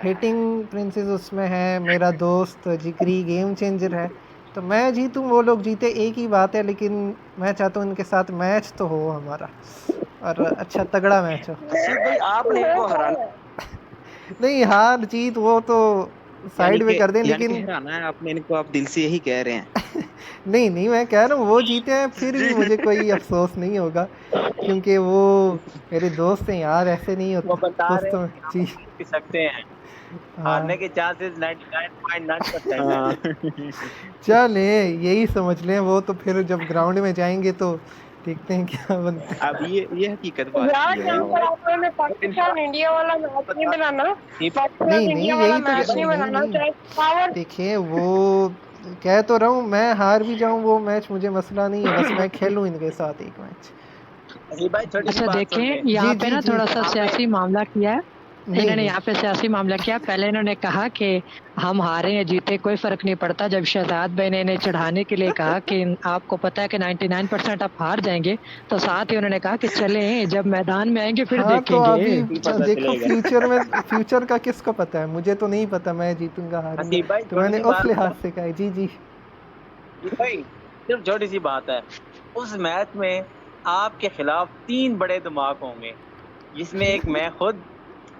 Speaker 4: हिटिंग प्रिंसेस उसमें है, मेरा दोस्त जिगरी गेम चेंजर है, तो मैं जीतूँ वो लोग जीते एक ही बात है। लेकिन मैं चाहता हूँ इनके साथ मैच तो हो हमारा, और अच्छा तगड़ा मैच हो।
Speaker 7: भाई आपने इनको हराना
Speaker 4: नहीं हार जीत वो तो साइड में कर दें, लेकिन
Speaker 14: हराना है आपने इनको, आप दिल से यही कह रहे हैं।
Speaker 4: नहीं मैं कह रहा हूँ वो जीते हैं फिर भी मुझे कोई अफसोस नहीं होगा, क्योंकि वो मेरे दोस्त हैं यार, ऐसे नहीं होता दोस्तों जी
Speaker 6: सकते हैं। हारने के चांसेस 99.9% हैं।
Speaker 4: चले यही समझ लें, वो तो फिर जब ग्राउंड में जाएंगे तो देखते हैं क्या बनता है।
Speaker 14: अब ये हकीकत बात
Speaker 2: यार
Speaker 14: है।
Speaker 2: यहाँ पर आपने पाकिस्तान इंडिया वाला मैच नहीं बनाना, पाकिस्तान
Speaker 4: नहीं
Speaker 2: इंडिया वाला
Speaker 4: यही
Speaker 2: मैच
Speaker 4: तो
Speaker 2: नहीं बनाना, चाहे पावर
Speaker 4: देखिए वो कह तो रहा हूँ, मैं हार भी जाऊँ वो मैच मुझे मसला नहीं है, बस मैं खेलूँ इनके साथ एक मैच।
Speaker 16: अच्छा देखें यहाँ पे ना थोड़ा सा सियासी मामला किया है इन्होंने, यहाँ पे सियासी मामला किया। पहले इन्होंने कहा कि हम हारे या जीते कोई फर्क नहीं पड़ता, जब शहजाद भाई ने इन्हें चढ़ाने के लिए कहा कि आपको पता है कि 99% आप हार जाएंगे, तो साथ ही उन्होंने कहा कि चले जब मैदान में आएंगे फिर
Speaker 4: हाँ,
Speaker 16: देखेंगे।
Speaker 4: तो अभी देखो फ्यूचर का किसको पता है, मुझे तो नहीं पता मैं जीतूंगा हारूंगा, तो मैंने उस लिहाज से कहा। जी
Speaker 6: भाई सिर्फ छोटी सी बात है, उस मैच में आपके खिलाफ 3 बड़े दिमाग होंगे, जिसमें एक मैं खुद,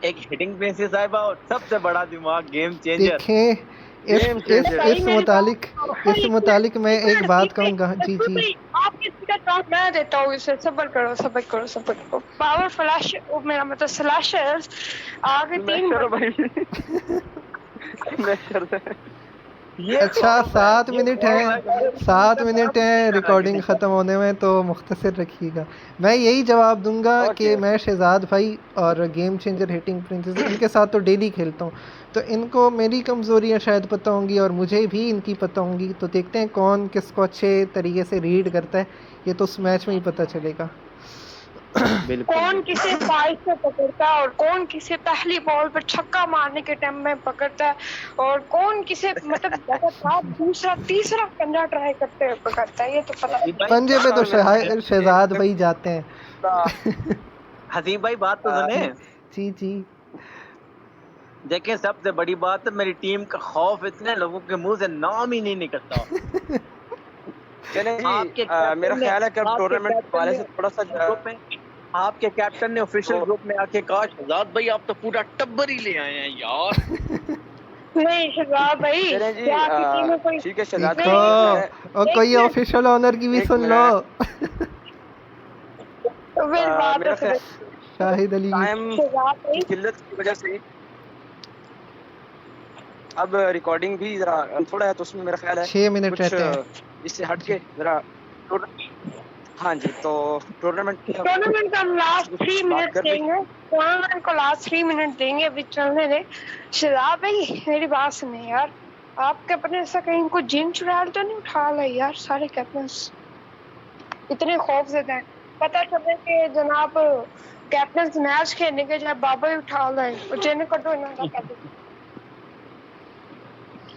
Speaker 6: एक हिटिंग प्रिंसेस साहिबा और सबसे बड़ा दिमाग गेम चेंजर।
Speaker 4: देखें इस मुतालिक मैं एक बात कहूँगा। जी
Speaker 2: आप किसी का चांस मैं देता हूँ, इसे सब्र करो। पावर फ्लैश मेरा मतलब स्लैशर्स आगे 3
Speaker 4: ये अच्छा 7 मिनट है रिकॉर्डिंग ख़त्म होने में, तो मुख्तसर रखिएगा। मैं यही जवाब दूंगा कि मैं शहजाद भाई और गेम चेंजर हिटिंग प्रिंसेस इनके साथ तो डेली खेलता हूँ, तो इनको मेरी कमज़ोरियाँ शायद पता होंगी और मुझे भी इनकी पता होंगी, तो देखते हैं कौन किसको अच्छे तरीके से रीड करता है, ये तो उस मैच में ही पता चलेगा।
Speaker 2: कौन किसे साइड से पकड़ता है और कौन किसे पहली बॉल पर छक्का मारने के टाइम में पकड़ता है और कौन किसे मतलब लगातार दूसरा तीसरा पंजा ट्राई करते हुए पकड़ता है, ये तो पता नहीं।
Speaker 4: पंजे पे तो शहजाद भाई जाते हैं।
Speaker 6: हसीब भाई बात तो सुने।
Speaker 4: जी जी
Speaker 6: देखें, सबसे बड़ी बात है मेरी टीम का खौफ इतने लोगों के मुंह से नाम ही नहीं निकलता।
Speaker 7: चलें जी, मेरा ख्याल है कि अब टूर्नामेंट वाले से थोड़ा सा
Speaker 6: ग्रुप में आपके कैप्टन ने ऑफिशियल ग्रुप में आके कहा शहजाद भाई आप तो पूरा टब्बर ही ले आए हैं यार।
Speaker 2: नहीं शहजाद भाई,
Speaker 7: ठीक है शहजाद
Speaker 4: और कोई ऑफिशियल ऑनर की भी सुन लो। शाहिद अली
Speaker 7: की किल्लत की वजह से अब रिकॉर्डिंग भी जरा थोड़ा है, तो उसमें मेरा ख्याल है
Speaker 4: 6 मिनट रहते हैं,
Speaker 7: इससे हट के जरा। हाँ जी, तो टूर्नामेंट
Speaker 2: का हम लास्ट 3 मिनट देंगे, टूर्नामेंट को लास्ट 3 मिनट देंगे, अभी चलने दे। शहजाद भाई मेरी बात सुने यार, आपके अपने से कहीं को जिन चुड़ैल तो नहीं उठा ला यार? सारे कैप्टन्स इतने खौफ से थे, पता चले कि जनाब कैप्टन्स मैच खेलने के जब बाबा ही उठा लाए जिन्हें कटो ना।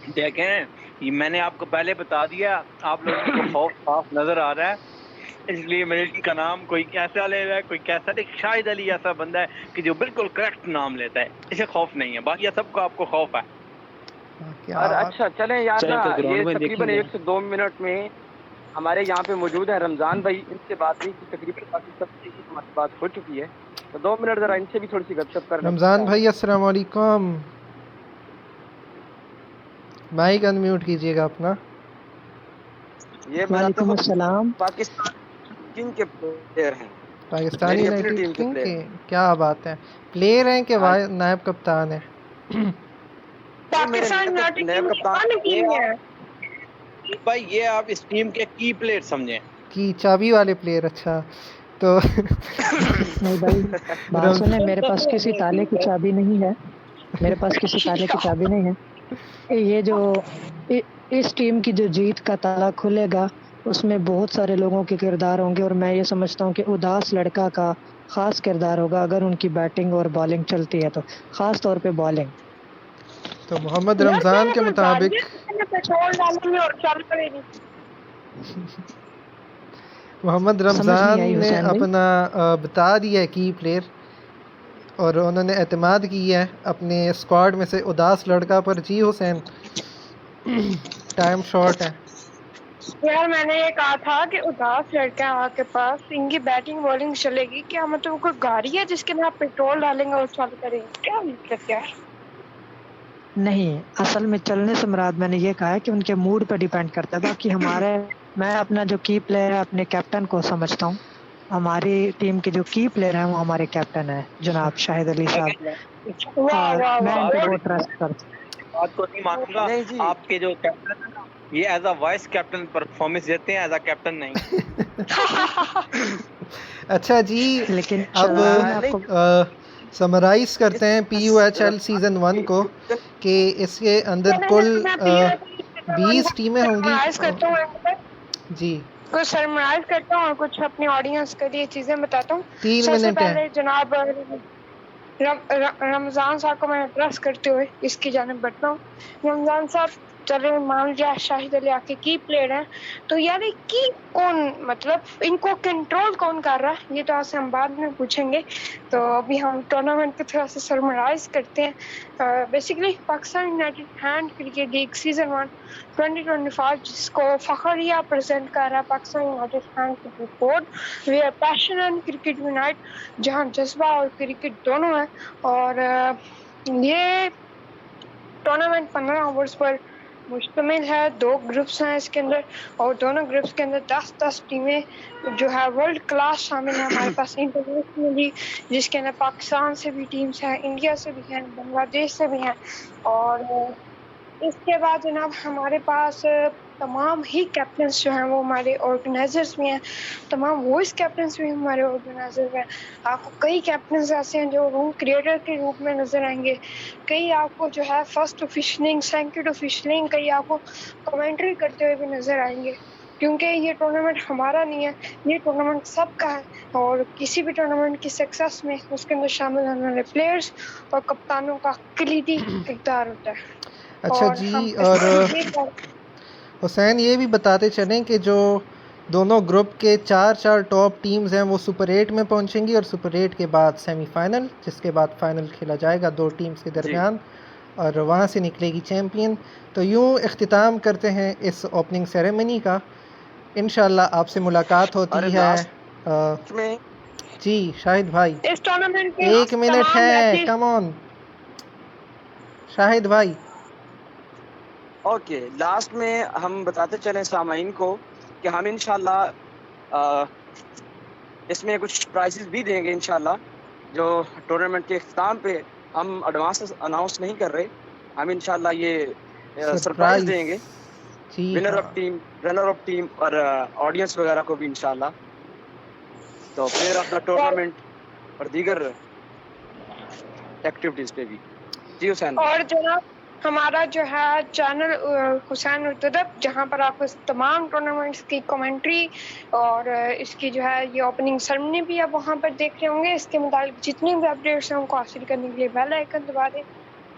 Speaker 6: देखें, ये मैंने आपको पहले बता दिया, आप लोगों को खौफ साफ नजर आ रहा है, इसलिए मेरे टीम का नाम कोई कैसा ले रहा है, कोई कैसा। एक शाहिद अली ऐसा बंदा है कि जो बिल्कुल करेक्ट नाम लेता है, इसे खौफ नहीं है, बाकी सबको आपको खौफ है।
Speaker 7: अच्छा चलें यार, ये तकरीबन 1 से 2 मिनट में हमारे यहाँ पे मौजूद है रमजान भाई, इनसे बात नहीं की, तकरीबन बाकी सब हमारी बात हो चुकी है, तो 2 मिनट जरा इनसे भी थोड़ी सी गपशप कर।
Speaker 4: रमजान भाई अस्सलाम वालेकुम, माइक अनम्यूट कीजिएगा अपना।
Speaker 7: ये
Speaker 16: वालेकुम अस्सलाम।
Speaker 7: पाकिस्तान किंग के प्लेयर हैं,
Speaker 4: पाकिस्तानी यूनाइटेड किंग के, क्या बात है, प्लेयर हैं कि नायब कप्तान है?
Speaker 2: पाकिस्तान नायब कप्तान टीम है
Speaker 6: भाई, ये आप इस टीम के की प्लेयर समझें,
Speaker 4: की चाबी वाले प्लेयर। अच्छा तो
Speaker 16: नहीं भाई बात सुने, मेरे पास किसी ताले की चाबी नहीं है, मेरे पास किसी ताले की चाबी नहीं है। ये जो इस टीम की जो जीत का ताला खुलेगा उसमें बहुत सारे लोगों के किरदार होंगे, और मैं ये समझता हूँ कि उदास लड़का का खास किरदार होगा अगर उनकी बैटिंग और बॉलिंग चलती है, तो खास तौर पे बॉलिंग।
Speaker 4: तो मोहम्मद रमजान के मुताबिक मोहम्मद रमजान ने अपना बता दिया है की प्लेयर, और उन्होंने एतमाद की है अपने स्क्वाड में से उदास लड़का पर। जी हुसैन, टाइम शॉर्ट है
Speaker 2: यार, मैंने ये कहा था कि उदास लड़का आपके पास, इनकी बैटिंग बॉलिंग चलेगी क्या? मतलब कोई गाड़ी है जिसके में आप पेट्रोल डालेंगे और चालू करेंगे क्या? मतलब यार
Speaker 16: नहीं, असल में चलने से मुराद मैंने ये कहा है कि उनके मूड पर डिपेंड करता है। बाकी हमारे मैं अपना जो की प्लेयर है अपने कैप्टन को समझता हूँ, हमारी टीम के जो की प्लेयर हैं वो हमारे कैप्टन है जनाब शाहिद अली साहब, और मैं उनको बहुत ट्रस्ट करता हूँ।
Speaker 6: बात को नहीं मानूंगा, आपके जो कैप्टन है ना, ये as a vice captain performance देते हैं, एज अ कैप्टन नहीं।
Speaker 4: अच्छा जी, लेकिन अब समराइज करते हैं PUHL सीजन 1 को कि इसके अंदर कुल 20 टीमें होंगी। जी
Speaker 2: कुछ सरमराइज करता हूँ और कुछ अपनी ऑडियंस के लिए चीजें बताता हूँ।
Speaker 4: 3 मिनट है।
Speaker 2: जनाब रमजान साहब को मैं ट्रस्ट करते हुए इसकी जानिब बढ़ता हूँ। रमजान साहब, चले मान लिया शाहिद अली आके की प्लेयर हैं, तो यार की कौन, मतलब इनको कंट्रोल कौन कर रहा है, ये तो आपसे हम बाद में पूछेंगे। तो अभी हम टूर्नामेंट को थोड़ा सा समराइज करते हैं। Basically Pakistan united hand cricket league season 1 2025, जिसको फखरिया प्रेजेंट कर रहा है Pakistan united hand cricket board. We are passion and cricket unite, जहाँ जज्बा और क्रिकेट दोनों है। और ये टूर्नामेंट 15 ओवर्स पर मुश्तमिल है, 2 ग्रुप्स हैं इसके अंदर, और दोनों ग्रुप्स के अंदर 10-10 टीमें जो है वर्ल्ड क्लास शामिल है। हमारे पास इंटरनेशनली जिसके अंदर पाकिस्तान से भी टीम्स हैं, इंडिया से भी हैं, बांग्लादेश से भी हैं, और इसके बाद जनाब हमारे पास तमाम ही कैप्टन्स जो हैं वो हमारे ऑर्गेनाइजर्स भी हैं, तमाम वॉइस कैप्टन्स भी हमारे ऑर्गेनाइजर हैं। आपको कई कैप्टन्स ऐसे हैं जो रूम क्रिएटर के रूप में नजर आएंगे, कई आपको जो है फर्स्ट ऑफिशियलिंग, सेकंड ऑफिशियलिंग, कई आपको कमेंट्री करते हुए भी नजर आएंगे। क्योंकि ये टूर्नामेंट हमारा नहीं है, ये टूर्नामेंट सबका है और किसी भी टूर्नामेंट की सक्सेस में उसके अंदर शामिल होने वाले प्लेयर्स और कप्तानों का किलीदी किरदार होता है।
Speaker 4: अच्छा जी, और हुसैन ये भी बताते चलें कि जो दोनों ग्रुप के 4 टॉप टीम्स हैं वो सुपर 8 में पहुंचेंगी और सुपर 8 के बाद सेमीफाइनल, जिसके बाद फाइनल खेला जाएगा 2 टीम्स के दरमियान और वहाँ से निकलेगी चैम्पियन। तो यूँ इख्तिताम करते हैं इस ओपनिंग सेरेमनी का। इंशाल्लाह आपसे मुलाकात होती है। जी शाहिद भाई,
Speaker 2: इस टूर्नामेंट के
Speaker 4: 1 मिनट है, कम ऑन शाहिद भाई।
Speaker 7: ओके, लास्ट में हम बताते चलें सामाइन को कि हम इंशाल्लाह इसमें कुछ प्राइजेस भी देंगे इंशाल्लाह, जो टूर्नामेंट के इख्तिताम पे हम एडवांस अनाउंस नहीं कर रहे, हम इंशाल्लाह ये सरप्राइज देंगे winner of team, runner of team और ऑडियंस वगैरह को भी इंशाल्लाह। तो प्लेयर ऑफ द टूर्नामेंट और दीगर एक्टिविटीज पे भी। जी हुसैन।
Speaker 2: और जनाब हमारा जो है चैनल हुसैन उर्तदब, जहाँ पर आपको तमाम टूर्नामेंट्स की कमेंट्री और इसकी जो है ये ओपनिंग सेरेमनी भी आप वहाँ पर देख रहे होंगे। इसके मुताबिक जितनी भी अपडेट्स हैं उनको हासिल करने के लिए बेल आइकन दबा दें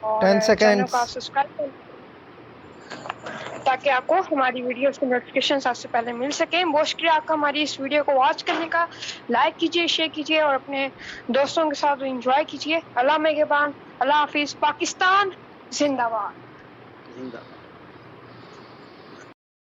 Speaker 2: और
Speaker 4: 10
Speaker 2: चैनल को सब्सक्राइब करें ताकि आपको हमारी वीडियोस की नोटिफिकेशन सबसे पहले मिल सके। बहुत शुक्रिया आपका हमारी इस वीडियो को वॉच करने का। लाइक कीजिए, शेयर कीजिए और अपने दोस्तों के साथ एंजॉय कीजिए। अल्लाह मेहरबान, अल्लाह हाफिज़, पाकिस्तान जिंदाबाद।